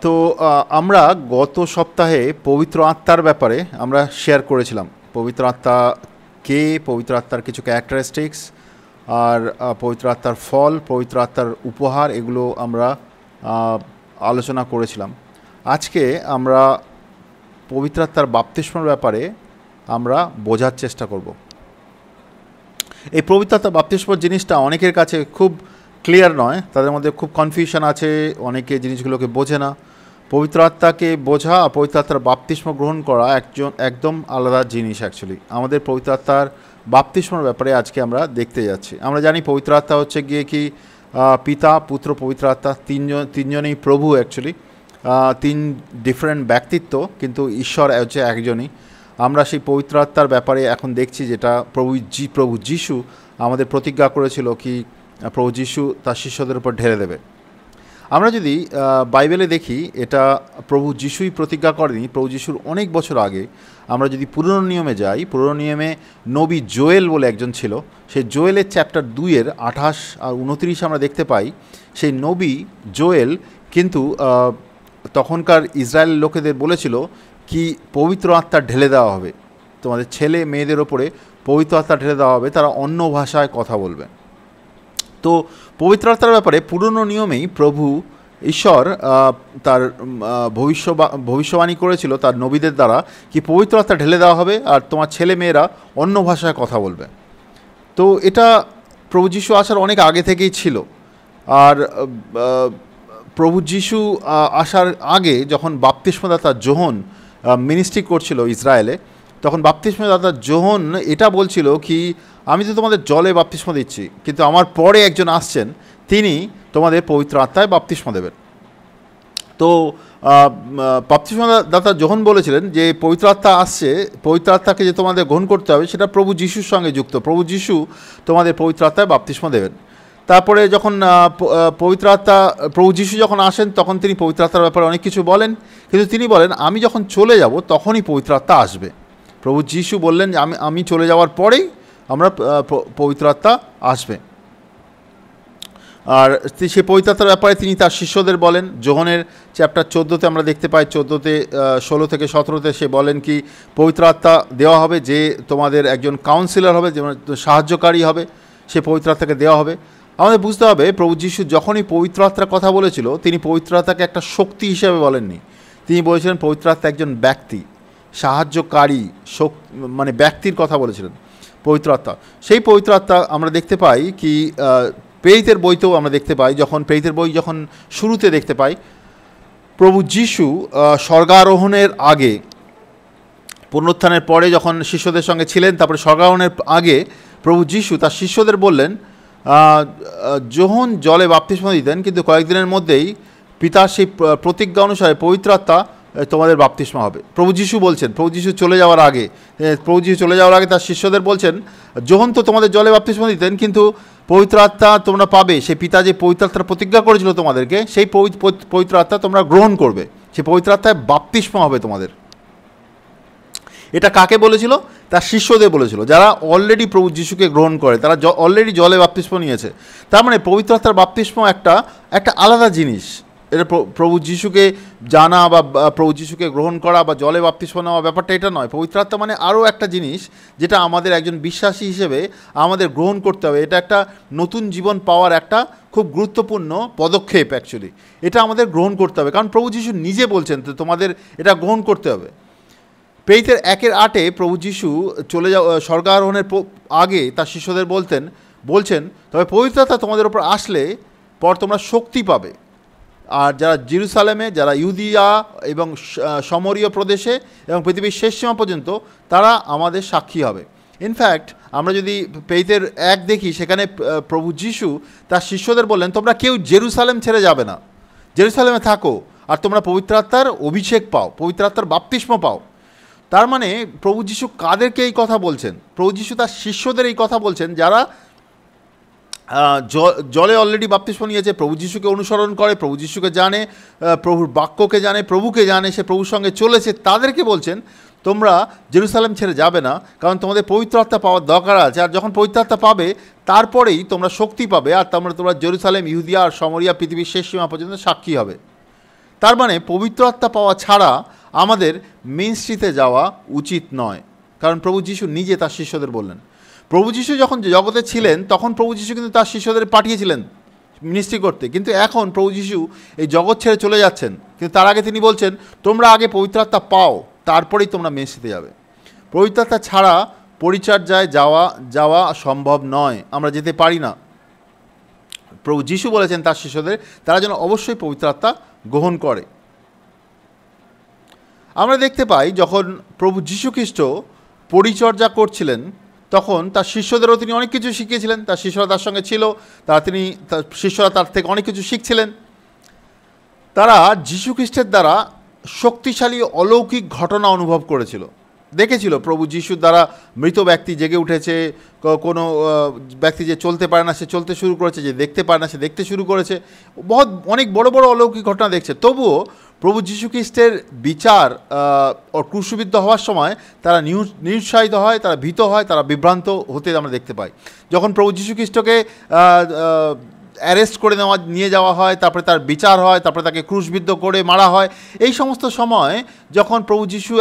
তো আমরা গত সপ্তাহে পবিত্র আত্মার ব্যাপারে আমরা শেয়ার করেছিলাম। পবিত্র আত্মা কে, পবিত্র আত্মার কিছু ক্যারেক্টারিস্টিক্স, আর পবিত্র আত্মার ফল, পবিত্র আত্মার উপহার, এগুলো আমরা আলোচনা করেছিলাম। আজকে আমরা পবিত্র আত্মার বাপ্তিস্মের ব্যাপারে আমরা বোঝার চেষ্টা করব। এই পবিত্র আত্মার বাপ্তিস্ম জিনিসটা অনেকের কাছে খুব ক্লিয়ার নয়, তাদের মধ্যে খুব কনফিউশন আছে, অনেকে জিনিসগুলোকে বোঝে না। পবিত্র আত্মাকে বোঝা আর পবিত্র আত্মার বাপ্তিস্ম গ্রহণ করা একদম আলাদা জিনিস। অ্যাকচুয়ালি আমাদের পবিত্র আত্মার বাপ্তিস্মের ব্যাপারে আজকে আমরা দেখতে যাচ্ছি। আমরা জানি পবিত্র আত্মা হচ্ছে গিয়ে কি পিতা, পুত্র, পবিত্র আত্মা তিনজনেই প্রভু। অ্যাকচুয়ালি তিন ডিফারেন্ট ব্যক্তিত্ব, কিন্তু ঈশ্বর হচ্ছে একজনই। আমরা সেই পবিত্র আত্মার ব্যাপারে এখন দেখছি, যেটা প্রভু যিশু আমাদের প্রতিজ্ঞা করেছিল কি প্রভু যিশু তার শিষ্যদের উপর ঢেলে দেবে। আমরা যদি বাইবেলে দেখি, এটা প্রভু যিশুই প্রতিজ্ঞা করেনি, প্রভু যিশুর অনেক বছর আগে। আমরা যদি পুরনো নিয়মে যাই, পুরনো নিয়মে নবী জোয়েল বলে একজন ছিল। সেই জোয়েলের চ্যাপ্টার 2-এর 28 আর 29 আমরা দেখতে পাই, সেই নবী জোয়েল কিন্তু তখনকার ইসরায়েলের লোকেদের বলেছিল কি পবিত্র আত্মা ঢেলে দেওয়া হবে, তোমাদের ছেলে মেয়েদের ওপরে পবিত্র আত্মা ঢেলে দেওয়া হবে, তারা অন্য ভাষায় কথা বলবে। তো পবিত্র আত্মার ব্যাপারে পুরনো নিয়মেই প্রভু ঈশ্বর তার ভবিষ্যবাণী করেছিল তার নবীদের দ্বারা কি পবিত্র আত্মা ঢেলে দেওয়া হবে আর তোমার ছেলে মেয়েরা অন্য ভাষায় কথা বলবে। তো এটা প্রভু যিশু আসার অনেক আগে থেকেই ছিল। আর প্রভু যিশু আসার আগে যখন বাপ্তিস্মদাতা যোহন মিনিস্ট্রি করছিল ইসরায়েলে, তখন বাপ্তিস্মদাতা যোহন এটা বলছিল কি আমি তো তোমাদের জলে বাপ্তিস্ম দিচ্ছি, কিন্তু আমার পরে একজন আসছেন, তিনি তোমাদের পবিত্র আত্মায় বাপ্তিস্ম দেবেন। তো বাপ্তিস্মদাতা যোহন বলেছিলেন যে পবিত্র আত্মা আসছে, পবিত্র আত্মাকে যে তোমাদের গ্রহণ করতে হবে সেটা প্রভু যিশুর সঙ্গে যুক্ত। প্রভু যিশু তোমাদের পবিত্র আত্মায় বাপ্তিস্ম দেবেন। তারপরে যখন পবিত্র আত্মা প্রভু যিশু যখন আসেন, তখন তিনি পবিত্র আত্মার ব্যাপারে অনেক কিছু বলেন, কিন্তু তিনি বলেন আমি যখন চলে যাব তখনই পবিত্র আত্মা আসবে। প্রভু যিশু বললেন যে আমি চলে যাওয়ার পরেই আমরা পবিত্র আত্মা আসবে। আর সেই পবিত্র আত্মার ব্যাপারে তিনি তার শিষ্যদের বলেন। যোহনের চ্যাপ্টার 14-তে আমরা দেখতে পাই, 14-তে 16 থেকে 17-তে সে বলেন কি পবিত্র আত্মা দেওয়া হবে, যে তোমাদের একজন কাউন্সিলর হবে, যে সাহায্যকারী হবে, সে পবিত্র আত্মাকে দেওয়া হবে। আমাদের বুঝতে হবে প্রভু যিশু যখনই পবিত্র আত্মার কথা বলেছিল, তিনি পবিত্র আত্মাকে একটা শক্তি হিসেবে বলেননি। তিনি বলেছিলেন পবিত্র আত্মা একজন ব্যক্তি, সাহায্যকারী, মানে ব্যক্তির কথা বলেছিলেন পবিত্র আত্মা। সেই পবিত্র আত্মা আমরা দেখতে পাই কি প্রেরিতের বইতেও আমরা দেখতে পাই। যখন প্রেরিতের বই যখন শুরুতে দেখতে পাই, প্রভু যিশু স্বর্গারোহণের আগে, পুনরুত্থানের পরে যখন শিষ্যদের সঙ্গে ছিলেন, তারপরে স্বর্গারোহণের আগে প্রভু যিশু তার শিষ্যদের বললেন, যোহন জলে বাপ্তিস্ম দিতেন, কিন্তু কয়েকদিনের মধ্যেই পিতার সেই প্রতিজ্ঞা অনুসারে পবিত্র আত্মা তোমাদের বাপ্তিস্ম হবে। প্রভু যিশু বলছেন, প্রভু যিশু চলে যাওয়ার আগে তার শিষ্যদের বলছেন, যোহন তো তোমাদের জলে বাপ্তিস্ম দিতেন, কিন্তু পবিত্র আত্মা তোমরা পাবে, সেই পিতা যে পবিত্র আত্মার প্রতিজ্ঞা করেছিল তোমাদেরকে, সেই পবিত্র আত্মা তোমরা গ্রহণ করবে, সেই পবিত্র আত্মায় বাপ্তিস্ম হবে তোমাদের। এটা কাকে বলেছিল? তার শিষ্যদের বলেছিল, যারা অলরেডি প্রভু যিশুকে গ্রহণ করে, তারা অলরেডি জলে বাপ্তিস্ম নিয়েছে। তার মানে পবিত্র আত্মার বাপ্তিস্ম একটা আলাদা জিনিস। এটা প্রভু যিশুকে জানা বা প্রভু যিশুকে গ্রহণ করা বা জলে বাপ্তিস্ম নেওয়া ব্যাপারটা এটা নয়। পবিত্র আত্মা মানে আরও একটা জিনিস, যেটা আমাদের একজন বিশ্বাসী হিসেবে আমাদের গ্রহণ করতে হবে। এটা একটা নতুন জীবন পাওয়ার একটা খুব গুরুত্বপূর্ণ পদক্ষেপ। অ্যাকচুয়ালি এটা আমাদের গ্রহণ করতে হবে, কারণ প্রভু যিশু নিজে বলছেন তো তোমাদের এটা গ্রহণ করতে হবে। প্রেরিতের 1:8 প্রভু যিশু চলে যাওয়া স্বর্গারোহণের আগে তার শিষ্যদের বলছেন তবে পবিত্র আত্মা তোমাদের ওপর আসলে পর তোমরা শক্তি পাবে, আর যারা জেরুসালেমে, যারা ইহুদিয়া এবং সমরীয় প্রদেশে এবং পৃথিবীর শেষ সীমা পর্যন্ত তারা আমাদের সাক্ষী হবে। ইনফ্যাক্ট আমরা যদি প্রেরিতের 1 দেখি, সেখানে প্রভু যিশু তার শিষ্যদের বললেন তোমরা কেউ জেরুসালেম ছেড়ে যাবে না, জেরুসালেমে থাকো আর তোমরা পবিত্র আত্মার অভিষেক পাও, পবিত্র আত্মার বাপ্তিস্ম পাও। তার মানে প্রভু যিশু কাদেরকে এই কথা বলছেন? প্রভু যিশু তার শিষ্যদের এই কথা বলছেন, যারা জলে অলরেডি বাপ্তিস্ম নিয়েছে, প্রভু যিশুকে অনুসরণ করে, প্রভু যিশুকে জানে, প্রভুর বাক্যকে জানে, প্রভুকে জানে, সে প্রভুর সঙ্গে চলেছে। তাদেরকে বলছেন তোমরা জেরুসালেম ছেড়ে যাবে না, কারণ তোমাদের পবিত্র আত্মা পাওয়ার দরকার আছে, আর যখন পবিত্র আত্মা পাবে তারপরেই তোমরা শক্তি পাবে, আর তোমরা জেরুসালেম, ইহুদিয়া আর সমরিয়া, পৃথিবীর শেষ সীমা পর্যন্ত সাক্ষী হবে। তার মানে পবিত্র আত্মা পাওয়া ছাড়া আমাদের মিনিস্ট্রিতে যাওয়া উচিত নয়, কারণ প্রভু যীশু নিজে তার শিষ্যদের বললেন। প্রভু যীশু যখন জগতে ছিলেন তখন প্রভু যীশু কিন্তু তার শিষ্যদের পাঠিয়েছিলেন মিনিস্ট্রি করতে, কিন্তু এখন প্রভু যীশু এই জগৎ ছেড়ে চলে যাচ্ছেন, কিন্তু তার আগে তিনি বলছেন তোমরা আগে পবিত্র আত্মা পাও, তারপরেই তোমরা মিনিস্ট্রিতে যাবে। পবিত্র আত্মা ছাড়া পরিচর্যায় যাওয়া সম্ভব নয়, আমরা যেতে পারি না। প্রভু যীশু বলেছেন তার শিষ্যদের তারা যেন অবশ্যই পবিত্র আত্মা গ্রহণ করে। আমরা দেখতে পাই যখন প্রভু যীশু খ্রিস্ট পরিচর্যা করছিলেন তখন তার শিষ্যদেরও তিনি অনেক কিছু শিখিয়েছিলেন। তার শিষ্যরা তার সঙ্গে ছিল, তার শিষ্যরা তার থেকে অনেক কিছু শিখছিলেন। তারা যীশু খ্রিস্টের দ্বারা শক্তিশালী অলৌকিক ঘটনা অনুভব করেছিল, দেখেছিল প্রভু যীশুর দ্বারা মৃত ব্যক্তি জেগে উঠেছে, কোনো ব্যক্তি যে চলতে পারে না সে চলতে শুরু করেছে, যে দেখতে পারে না সে দেখতে শুরু করেছে, অনেক বড় বড় অলৌকিক ঘটনা দেখছে। তবুও প্রভু যীশু খ্রিস্টের বিচার ও ক্রুশবিদ্ধ হওয়ার সময় তারা নিরুৎসাহিত হয়, তারা ভীত হয়, তারা বিভ্রান্ত হতে আমরা দেখতে পাই। যখন প্রভু যীশু খ্রিস্টকে অ্যারেস্ট করে নিয়ে যাওয়া হয়, তারপরে তার বিচার হয়, তারপরে তাকে ক্রুশবিদ্ধ করে মারা হয়, এই সমস্ত সময় যখন প্রভু যীশু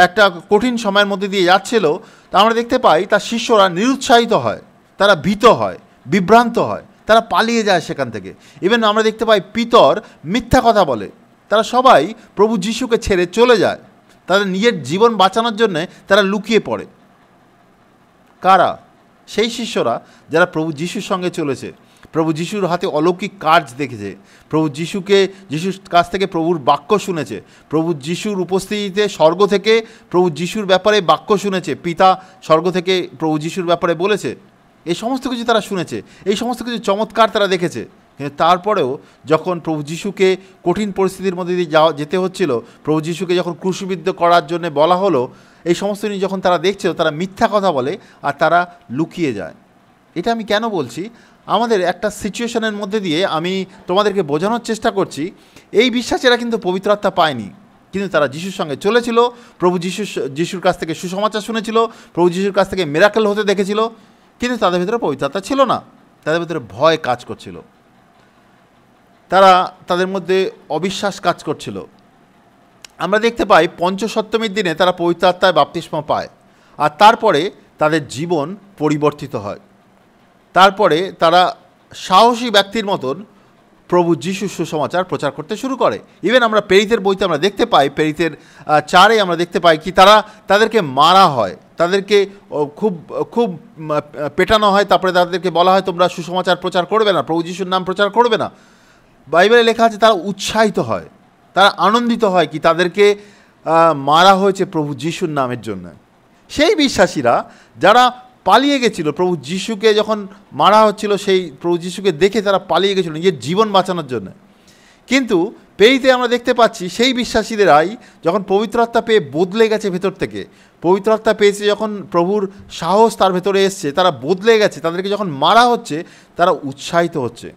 একটা কঠিন সময়ের মধ্যে দিয়ে যাচ্ছিল, তা আমরা দেখতে পাই তার শিষ্যরা নিরুৎসাহিত হয়, তারা ভীত হয়, বিভ্রান্ত হয়, তারা পালিয়ে যায় সেখান থেকে। ইভেন আমরা দেখতে পাই পিতর মিথ্যা কথা বলে, তারা সবাই প্রভু যীশুকে ছেড়ে চলে যায়, তাদের নিজের জীবন বাঁচানোর জন্যে তারা লুকিয়ে পড়ে। কারা? সেই শিষ্যরা যারা প্রভু যীশুর সঙ্গে চলেছে, প্রভু যীশুর হাতে অলৌকিক কাজ দেখেছে, প্রভু যীশুর কাছ থেকে প্রভুর বাক্য শুনেছে, প্রভু যীশুর উপস্থিতিতে স্বর্গ থেকে প্রভু যীশুর ব্যাপারে বাক্য শুনেছে, পিতা স্বর্গ থেকে প্রভু যীশুর ব্যাপারে বলেছে, এই সমস্ত কিছু তারা শুনেছে, এই সমস্ত কিছু চমৎকার তারা দেখেছে। কিন্তু তারপরেও যখন প্রভু যীশুকে কঠিন পরিস্থিতির মধ্যে দিয়ে যেতে হচ্ছিল, প্রভু যীশুকে যখন ক্রুশবিদ্ধ করার জন্য বলা হলো, এই সমস্ত জিনিস যখন তারা দেখছিল, তারা মিথ্যা কথা বলে আর তারা লুকিয়ে যায়। এটা আমি কেন বলছি? আমাদের একটা সিচুয়েশনের মধ্যে দিয়ে আমি তোমাদেরকে বোঝানোর চেষ্টা করছি, এই বিশ্বাসীরা কিন্তু পবিত্র আত্মা পায়নি, কিন্তু তারা যিশুর সঙ্গে চলেছিল, প্রভু যিশুর কাছ থেকে সুসমাচার শুনেছিল, প্রভু যিশুর কাছ থেকে মিরাকেল হতে দেখেছিল, কিন্তু তাদের ভিতরে পবিত্র আত্মা ছিল না, তাদের ভিতরে ভয় কাজ করছিল, তাদের মধ্যে অবিশ্বাস কাজ করছিল। আমরা দেখতে পাই পঞ্চসপ্তমীর দিনে তারা পবিত্র আত্মায় বাপ্তিস্ম পায়, আর তারপরে তাদের জীবন পরিবর্তিত হয়। তারপরে তারা সাহসী ব্যক্তির মতন প্রভু যিশুর সুসমাচার প্রচার করতে শুরু করে। ইভেন আমরা প্রেরিতের বইতে আমরা দেখতে পাই, প্রেরিতের 4 আমরা দেখতে পাই কি তাদেরকে মারা হয়, তাদেরকে খুব খুব পেটানো হয়, তারপরে তাদেরকে বলা হয় তোমরা সুসমাচার প্রচার করবে না, প্রভু যিশুর নাম প্রচার করবে না। বাইবেলে লেখা আছে তারা উৎসাহিত হয়, তারা আনন্দিত হয় কি তাদেরকে মারা হয়েছে প্রভু যিশুর নামের জন্য। সেই বিশ্বাসীরা যারা পালিয়ে গেছিল, প্রভু যিশুকে যখন মারা হচ্ছিল, সেই প্রভু যিশুকে দেখে তারা পালিয়ে গেছিল নিজের জীবন বাঁচানোর জন্য। কিন্তু পেরিতে আমরা দেখতে পাচ্ছি সেই বিশ্বাসীদেরাই যখন পবিত্র আত্মা পেয়ে বদলে গেছে ভেতর থেকে, পবিত্র আত্মা পেয়েছে, যখন প্রভুর সাহস তার ভেতরে এসছে, তারা বদলে গেছে, তাদেরকে যখন মারা হচ্ছে তারা উৎসাহিত হচ্ছে,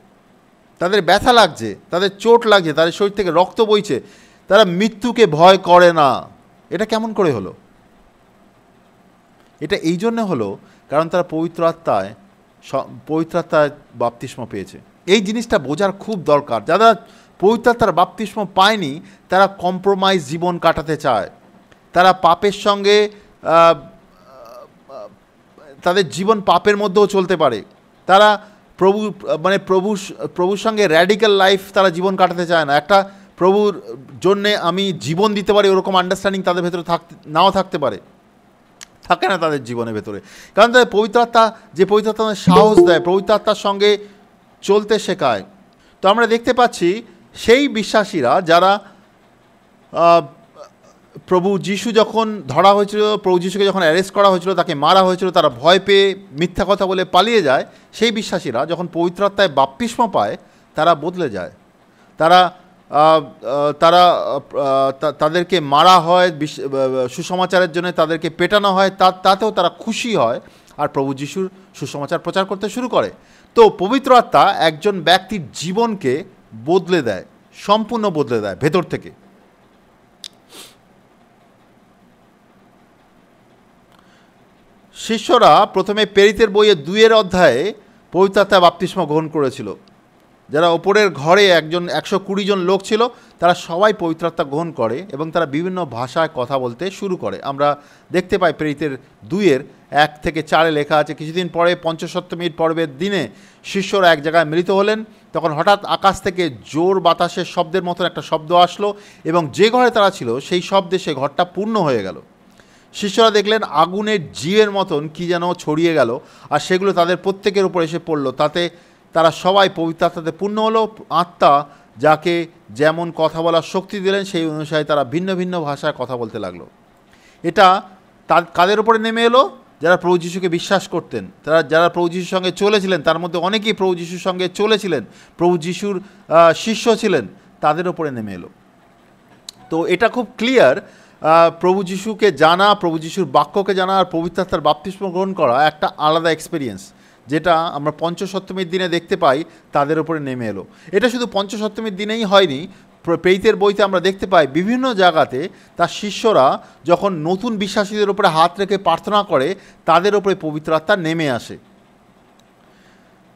তাদের ব্যথা লাগছে, তাদের চোট লাগছে, তাদের শরীর থেকে রক্ত বইছে, তারা মৃত্যুকে ভয় করে না। এটা কেমন করে হলো? এটা এই জন্য হলো কারণ তারা পবিত্র আত্মায় বাপ্তিস্ম পেয়েছে। এই জিনিসটা বোঝার খুব দরকার। যারা পবিত্র আত্মার বাপ্তিস্ম পায়নি তারা কম্প্রোমাইজ জীবন কাটাতে চায়, তারা পাপের সঙ্গে তাদের জীবন পাপের মধ্যেও চলতে পারে, তারা প্রভুর সঙ্গে র্যাডিক্যাল লাইফ তারা জীবন কাটাতে চায় না। একটা প্রভুর জন্যে আমি জীবন দিতে পারি ওরকম আন্ডারস্ট্যান্ডিং তাদের ভেতরে নাও থাকতে পারে, থাকে না তাদের জীবনের ভেতরে। কারণ তাদের পবিত্র আত্মা যে পবিত্র আত্মা সাহস দেয়, পবিত্র আত্মার সঙ্গে চলতে শেখায়। তো আমরা দেখতে পাচ্ছি সেই বিশ্বাসীরা যারা প্রভু যিশু যখন ধরা হয়েছিল, প্রভু যিশুকে যখন অ্যারেস্ট করা হয়েছিল, তাকে মারা হয়েছিল, তারা ভয় পেয়ে মিথ্যা কথা বলে পালিয়ে যায়। সেই বিশ্বাসীরা যখন পবিত্র আত্মায় বাপ্তিস্ম পায় তারা বদলে যায়, তাদেরকে মারা হয়, সুসমাচারের জন্য তাদেরকে পেটানো হয়, তাতেও তারা খুশি হয় আর প্রভু যিশুর সুসমাচার প্রচার করতে শুরু করে। তো পবিত্র আত্মা একজন ব্যক্তির জীবনকে বদলে দেয়, সম্পূর্ণ বদলে দেয় ভেতর থেকে। শিষ্যরা প্রথমে প্রেরিতের বইয়ে 2 অধ্যায়ে পবিত্র আত্মায় বাপ্তিস্ম গ্রহণ করেছিল, যারা ওপরের ঘরে 120 জন লোক ছিল, তারা সবাই পবিত্র আত্মা গ্রহণ করে এবং তারা বিভিন্ন ভাষায় কথা বলতে শুরু করে। আমরা দেখতে পাই প্রেরিতের 2:1-4 লেখা আছে, কিছুদিন পরে পঞ্চসপ্তমীর পর্বের দিনে শিষ্যরা এক জায়গায় মিলিত হলেন, তখন হঠাৎ আকাশ থেকে জোর বাতাসের শব্দের মতন একটা শব্দ আসলো এবং যে ঘরে তারা ছিল সেই শব্দে সে ঘরটা পূর্ণ হয়ে গেল। শিষ্যরা দেখলেন আগুনের জিয়ের মতন কী যেন ছড়িয়ে গেল আর সেগুলো তাদের প্রত্যেকের উপর এসে পড়ল। তাতে তারা সবাই পবিত্র আত্মাতে পূর্ণ হলো। আত্মা যাকে যেমন কথা বলার শক্তি দিলেন সেই অনুসারে তারা ভিন্ন ভিন্ন ভাষায় কথা বলতে লাগলো। এটা কাদের উপরে নেমে এলো? যারা প্রভু যিশুকে বিশ্বাস করতেন, যারা প্রভু যিশুর সঙ্গে চলেছিলেন, তার মধ্যে অনেকেই প্রভু যিশুর সঙ্গে চলেছিলেন, প্রভু যিশুর শিষ্য ছিলেন, তাদের উপরে নেমে এলো। তো এটা খুব ক্লিয়ার, প্রভু যিশুকে জানা, প্রভু যিশুর বাক্যকে জানা আর পবিত্র আত্মার বাপ্তিস্ম গ্রহণ করা একটা আলাদা এক্সপিরিয়েন্স, যেটা আমরা পঞ্চসপ্তমীর দিনে দেখতে পাই তাদের উপরে নেমে এলো। এটা শুধু পঞ্চসপ্তমীর দিনেই হয়নি, প্রেরিতের বইতে আমরা দেখতে পাই বিভিন্ন জায়গাতে তার শিষ্যরা যখন নতুন বিশ্বাসীদের উপরে হাত রেখে প্রার্থনা করে তাদের উপরে পবিত্র আত্মা নেমে আসে।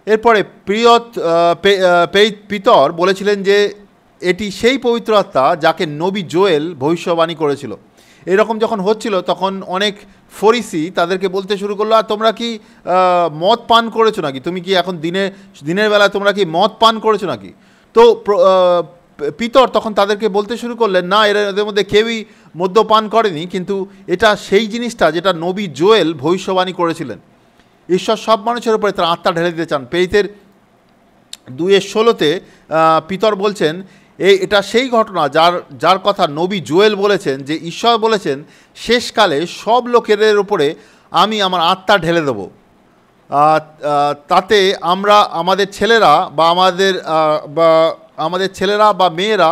এরপরে পিতর বলেছিলেন যে এটি সেই পবিত্র আত্মা যাকে নবী জোয়েল ভবিষ্যবাণী করেছিল। এরকম যখন হচ্ছিল তখন অনেক ফরিসি তাদেরকে বলতে শুরু করলো, আর তোমরা কি মদ পান করেছো নাকি? তুমি কি এখন দিনের বেলা তোমরা কি মদ পান করেছো নাকি? তো পিতর তখন তাদেরকে বলতে শুরু করলেন, না, এদের মধ্যে কেউই মদ্যপান করেনি, কিন্তু এটা সেই জিনিসটা যেটা নবী জোয়েল ভবিষ্যবাণী করেছিলেন। ঈশ্বর সব মানুষের উপরে তার আত্মা ঢেলে দিতে চান। প্রেরিতের 2:16 পিতর বলছেন এটা সেই ঘটনা যার কথা নবী জোয়েল বলেছেন, যে ঈশ্বর বলেছেন শেষকালে সব লোকেদের উপরে আমি আমার আত্মা ঢেলে দেব, তাতে আমরা আমাদের ছেলেরা বা মেয়েরা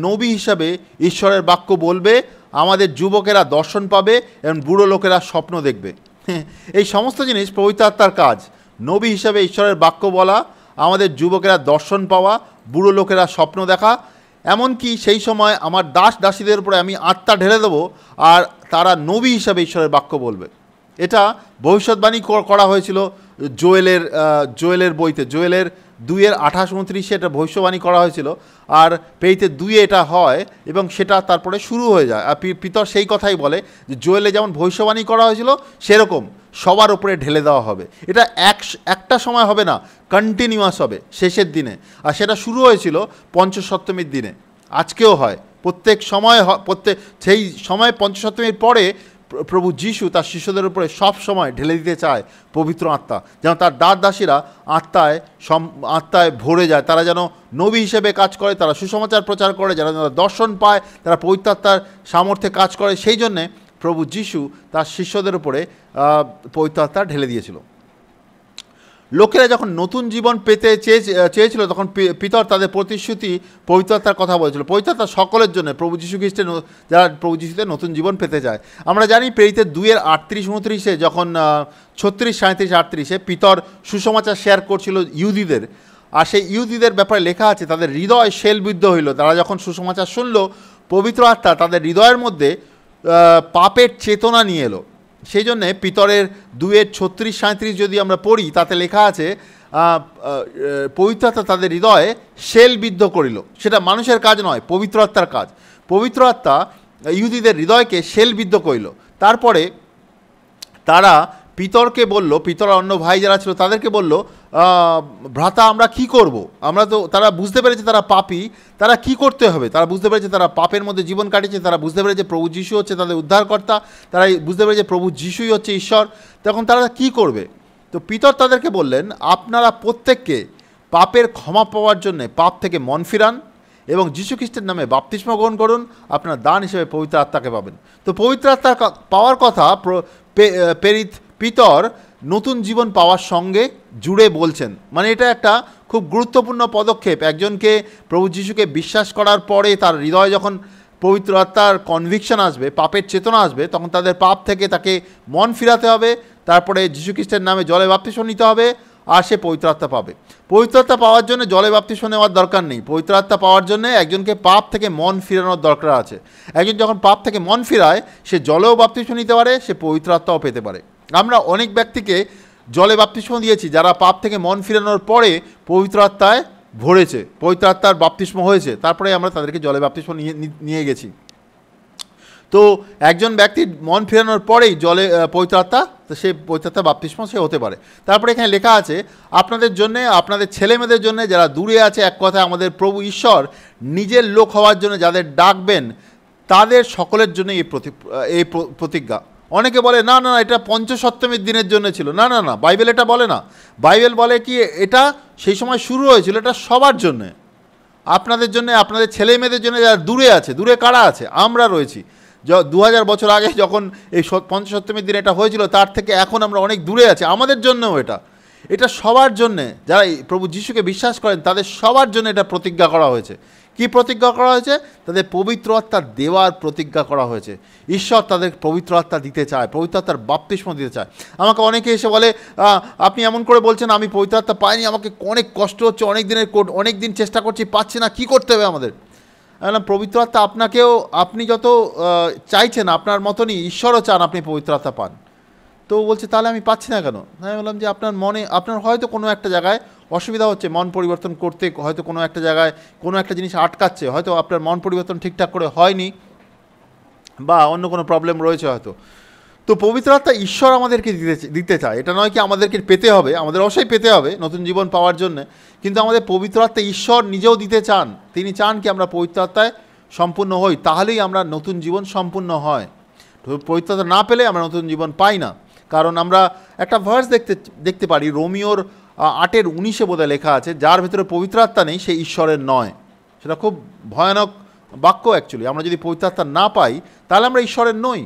নবী হিসাবে ঈশ্বরের বাক্য বলবে, আমাদের যুবকেরা দর্শন পাবে এবং বুড়ো লোকেরা স্বপ্ন দেখবে। এই সমস্ত জিনিস পবিত্র আত্মার কাজ। নবী হিসাবে ঈশ্বরের বাক্য বলা, আমাদের যুবকেরা দর্শন পাওয়া, বুড়ো লোকেরা স্বপ্ন দেখা, এমনকি সেই সময় আমার দাসীদের উপরে আমি আত্মা ঢেলে দেবো আর তারা নবী হিসাবে ঈশ্বরের বাক্য বলবে। এটা ভবিষ্যৎবাণী করা হয়েছিল জোয়েলের বইতে, জোয়েলের 2:28-29 এটা ভবিষ্যবাণী করা হয়েছিল, আর পেইতে 2 এটা হয় এবং সেটা তারপরে শুরু হয়ে যায়। আর পিতর সেই কথাই বলে যে জোয়েলে যেমন ভবিষ্যবাণী করা হয়েছিল সেরকম সবার উপরে ঢেলে দেওয়া হবে। এটা একটা সময় হবে না, কন্টিনিউয়াস হবে শেষের দিনে, আর সেটা শুরু হয়েছিল পঞ্চসপ্তমীর দিনে, আজকেও হয়। সেই সময় পঞ্চসপ্তমীর পরে প্রভু যিশু তার শিষ্যদের উপরে সব সময় ঢেলে দিতে চায় পবিত্র আত্মা, যেন তার দাসীরা আত্মায় ভরে যায়, তারা যেন নবী হিসেবে কাজ করে, তারা সুসমাচার প্রচার করে, যারা দর্শন পায়, তারা পবিত্র আত্মার সামর্থ্যে কাজ করে। সেই জন্যে প্রভু যিশু তার শিষ্যদের উপরে পবিত্র আত্মা ঢেলে দিয়েছিল। লোকেরা যখন নতুন জীবন পেতে চেয়েছিল তখন পিতর তাদের প্রতিশ্রুতি পবিত্র আত্মার কথা বলেছিল। পবিত্র আত্মা সকলের জন্য, প্রভু যিশু খ্রিস্টের যারা প্রভু যিশুতে নতুন জীবন পেতে চায়। আমরা জানি প্রেরিতের 2:38-29 যখন 36, 37, 38 পিতর সুসমাচার শেয়ার করছিল ইহুদিদের, আর সেই ইহুদিদের ব্যাপারে লেখা আছে তাদের হৃদয় শেলবিদ্ধ হইল। তারা যখন সুসমাচার শুনল, পবিত্র আত্মা তাদের হৃদয়ের মধ্যে পাপের চেতনা নিয়ে এলো। সেই জন্যে পিতরের 2:36-37 যদি আমরা পড়ি, তাতে লেখা আছে পবিত্র আত্মা তাদের হৃদয়ে শেলবিদ্ধ করিল। সেটা মানুষের কাজ নয়, পবিত্র আত্মার কাজ। পবিত্র আত্মা ইহুদিদের হৃদয়কে শেলবিদ্ধ করিল। তারপরে তারা পিতরকে বলল, পিতর অন্য ভাই যারা ছিল তাদেরকে বলল, ভ্রাতা আমরা কি করব? তারা বুঝতে পেরেছে তারা পাপী, তারা কি করতে হবে? তারা বুঝতে পেরেছে তারা পাপের মধ্যে জীবন কাটিয়েছে, তারা বুঝতে পেরেছে প্রভু যিশু হচ্ছে তাদের উদ্ধারকর্তা, তারা বুঝতে পেরেছে প্রভু যিশুই হচ্ছে ঈশ্বর। তখন তারা কি করবে? তো পিতর তাদেরকে বললেন, আপনারা প্রত্যেককে পাপের ক্ষমা পাওয়ার জন্যে পাপ থেকে মন ফিরান এবং যীশু খ্রিস্টের নামে বাপ্তিস্ম গ্রহণ করুন, আপনার দান হিসেবে পবিত্র আত্মাকে পাবেন। তো পবিত্র আত্মার পাওয়ার কথা পিতর নতুন জীবন পাওয়ার সঙ্গে জুড়ে বলছেন। মানে এটা একটা খুব গুরুত্বপূর্ণ পদক্ষেপ। একজনকে প্রভু যিশুকে বিশ্বাস করার পরে তার হৃদয়ে যখন পবিত্র আত্মার কনভিকশন আসবে, পাপের চেতনা আসবে, তখন তাদের পাপ থেকে তাকে মন ফিরাতে হবে, তারপরে যীশু খ্রিস্টের নামে জলে বাপ্তিস্ম নিতে হবে, আর সে পবিত্র আত্মা পাবে। পবিত্র আত্মা পাওয়ার জন্য জলে বাপ্তিস্ম নেওয়ার দরকার নেই। পবিত্র আত্মা পাওয়ার জন্য একজনকে পাপ থেকে মন ফিরানোর দরকার আছে। একজন যখন পাপ থেকে মন ফিরায়, সে জলেও বাপ্তিস্ম নিতে পারে, সে পবিত্র আত্মাও পেতে পারে। আমরা অনেক ব্যক্তিকে জলে বাপ্তিস্ম দিয়েছি যারা পাপ থেকে মন ফিরানোর পরে পবিত্র আত্মায় ভরেছে, পবিত্র আত্মার বাপ্তিস্ম হয়েছে, তারপরে আমরা তাদেরকে জলে বাপ্তিস্ম নিয়ে গেছি। তো একজন ব্যক্তির মন ফেরানোর পরেই জলে পবিত্র আত্মা, তো সে পবিত্র আত্মা বাপ্তিস্ম সে হতে পারে। তারপরে এখানে লেখা আছে আপনাদের জন্যে, আপনাদের ছেলেমেয়েদের জন্য যারা দূরে আছে, এক কথায় আমাদের প্রভু ঈশ্বর নিজের লোক হওয়ার জন্য যাদের ডাকবেন তাদের সকলের জন্য এই প্রতিজ্ঞা। অনেকে বলে না না এটা পঞ্চসপ্তমীর দিনের জন্য ছিল। না না না, বাইবেল এটা বলে না। বাইবেল বলে কি এটা সেই সময় শুরু হয়েছিল, এটা সবার জন্যে, আপনাদের জন্য, আপনাদের ছেলে মেয়েদের জন্য যারা দূরে আছে। দূরে কারা আছে? আমরা রয়েছি। 2000 বছর আগে যখন এই পঞ্চসপ্তমীর দিন এটা হয়েছিল, তার থেকে এখন আমরা অনেক দূরে আছি। আমাদের জন্যও এটা সবার জন্যে, যারা প্রভু যিশুকে বিশ্বাস করেন তাদের সবার জন্য এটা প্রতিজ্ঞা করা হয়েছে। কি প্রতিজ্ঞা করা হয়েছে? তাদের পবিত্র আত্মা দেওয়ার প্রতিজ্ঞা করা হয়েছে। ঈশ্বর তাদের পবিত্র আত্মা দিতে চায়, পবিত্র আত্মার বাপ্তিস্ম দিতে চায়। আমাকে অনেকে এসে বলে আপনি এমন করে বলছেন আমি পবিত্র আত্মা পাইনি, আমাকে অনেক কষ্ট হচ্ছে, অনেক দিন চেষ্টা করছি, পাচ্ছি না, কি করতে হবে আমাদের? আমি বললাম পবিত্র আত্মা আপনাকেও, আপনি যত চাইছেন আপনার মতনই ঈশ্বরও চান আপনি পবিত্র আত্মা পান। তো বলছে তাহলে আমি পাচ্ছি না কেন? আমি বললাম যে আপনার হয়তো কোনো একটা জায়গায় অসুবিধা হচ্ছে, মন পরিবর্তন করতে হয়তো কোনো একটা জায়গায় কোনো একটা জিনিস আটকাচ্ছে, হয়তো আপনার মন পরিবর্তন ঠিকঠাক করে হয়নি, বা অন্য কোনো প্রবলেম রয়েছে হয়তো। তো পবিত্র আত্মা ঈশ্বর আমাদেরকে দিতে চায়। এটা নয় কি আমাদেরকে পেতে হবে, আমাদের অবশ্যই পেতে হবে নতুন জীবন পাওয়ার জন্য, কিন্তু আমাদের পবিত্র আত্মা ঈশ্বর নিজেও দিতে চান। তিনি চান কি আমরা পবিত্র আত্মায় সম্পূর্ণ হই, তাহলেই আমরা নতুন জীবন সম্পূর্ণ হয়। পবিত্র আত্মা না পেলে আমরা নতুন জীবন পাই না। কারণ আমরা একটা ভার্স দেখতে পারি, রোমিওর 8:19 বোধহয় লেখা আছে, যার ভেতরে পবিত্র আত্মা নেই সে ঈশ্বরের নয়। সেটা খুব ভয়ানক বাক্য অ্যাকচুয়ালি। আমরা যদি পবিত্র আত্মা না পাই তাহলে আমরা ঈশ্বরের নই।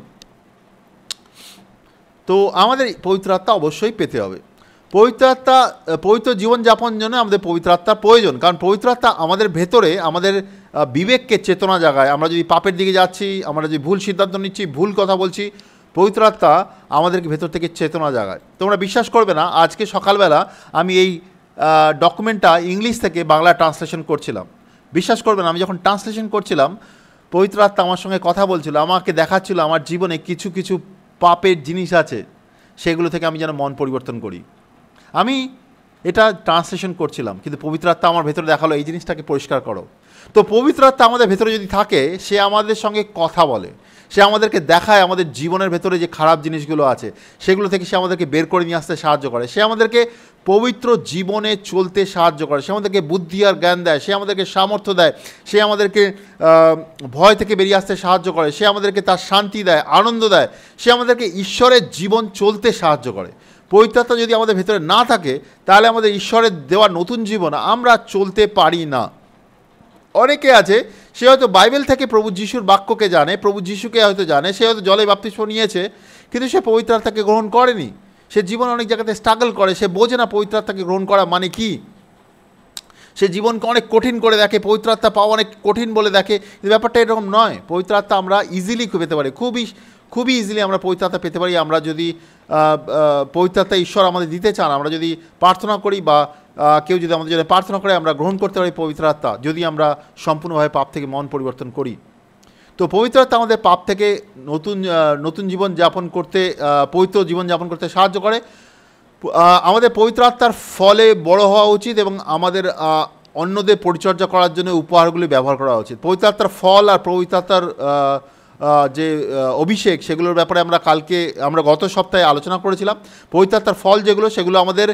তো আমাদের পবিত্র আত্মা অবশ্যই পেতে হবে। পবিত্র জীবনযাপনের জন্য আমাদের পবিত্র আত্মার প্রয়োজন। কারণ পবিত্র আত্মা আমাদের ভেতরে আমাদের বিবেককে চেতনা জাগায়। আমরা যদি পাপের দিকে যাচ্ছি, আমরা যদি ভুল সিদ্ধান্ত নিচ্ছি, ভুল কথা বলছি, পবিত্র আত্মা আমাদেরকে ভেতর থেকে চেতনা জাগায়। তোমরা বিশ্বাস করবে না, আজকে সকালবেলা আমি এই ডকুমেন্টটা ইংলিশ থেকে বাংলা ট্রান্সলেশন করছিলাম। বিশ্বাস করবে না, আমি যখন ট্রান্সলেশন করছিলাম পবিত্র আত্মা আমার সঙ্গে কথা বলছিল, আমাকে দেখাচ্ছিল আমার জীবনে কিছু কিছু পাপের জিনিস আছে, সেগুলো থেকে আমি যেন মন পরিবর্তন করি। আমি এটা ট্রান্সলেশন করছিলাম, কিন্তু পবিত্র আত্মা আমার ভেতরে দেখালো এই জিনিসটাকে পরিষ্কার করো। তো পবিত্র আত্মা আমাদের ভেতরে যদি থাকে, সে আমাদের সঙ্গে কথা বলে, সে আমাদেরকে দেখায় আমাদের জীবনের ভেতরে যে খারাপ জিনিসগুলো আছে সেগুলো থেকে সে আমাদেরকে বের করে নিয়ে আসতে সাহায্য করে, সে আমাদেরকে পবিত্র জীবনে চলতে সাহায্য করে, সে আমাদেরকে বুদ্ধি আর জ্ঞান দেয়, সে আমাদেরকে সামর্থ্য দেয়, সে আমাদেরকে ভয় থেকে বেরিয়ে আসতে সাহায্য করে, সে আমাদেরকে তার শান্তি দেয়, আনন্দ দেয়, সে আমাদেরকে ঈশ্বরের জীবন চলতে সাহায্য করে। পবিত্র আত্মা যদি আমাদের ভেতরে না থাকে তাহলে আমাদের ঈশ্বরের দেওয়া নতুন জীবন আমরা চলতে পারি না। অনেকে আছে সে হয়তো বাইবেল থেকে প্রভু যিশুর বাক্যকে জানে, প্রভু যিশুকে হয়তো জানে, সে হয়তো জলে বাপ্তিস্ম নিয়েছে, কিন্তু সে পবিত্র আত্মাকে গ্রহণ করেনি। সে জীবনে অনেক জায়গাতে স্ট্রাগল করে, সে বোঝে না পবিত্র আত্মাকে গ্রহণ করা মানে কি। সে জীবনকে অনেক কঠিন করে দেখে, পবিত্র আত্মা পাওয়া অনেক কঠিন বলে দেখে, কিন্তু ব্যাপারটা এরকম নয়। পবিত্র আত্মা আমরা ইজিলি পেতে পারি, খুবই ইজিলি আমরা পবিত্র আত্মা পেতে পারি। আমরা যদি পবিত্র আত্মা ঈশ্বর আমাদের দিতে চান, আমরা যদি প্রার্থনা করি বা কেউ যদি আমাদের জন্য প্রার্থনা করে, আমরা গ্রহণ করতে পারি পবিত্র আত্মা, যদি আমরা সম্পূর্ণভাবে পাপ থেকে মন পরিবর্তন করি। তো পবিত্র আত্মা আমাদের পাপ থেকে নতুন জীবন যাপন করতে, পবিত্র জীবন যাপন করতে সাহায্য করে। আমাদের পবিত্র আত্মার ফলে বড় হওয়া উচিত এবং আমাদের অন্যদের পরিচর্যা করার জন্য উপহারগুলি ব্যবহার করা উচিত। পবিত্র আত্মার ফল আর পবিত্র আত্মার যে অভিষেক, সেগুলোর ব্যাপারে আমরা গত সপ্তাহে আলোচনা করেছিলাম। পবিত্র আত্মার ফল যেগুলো, সেগুলো আমাদের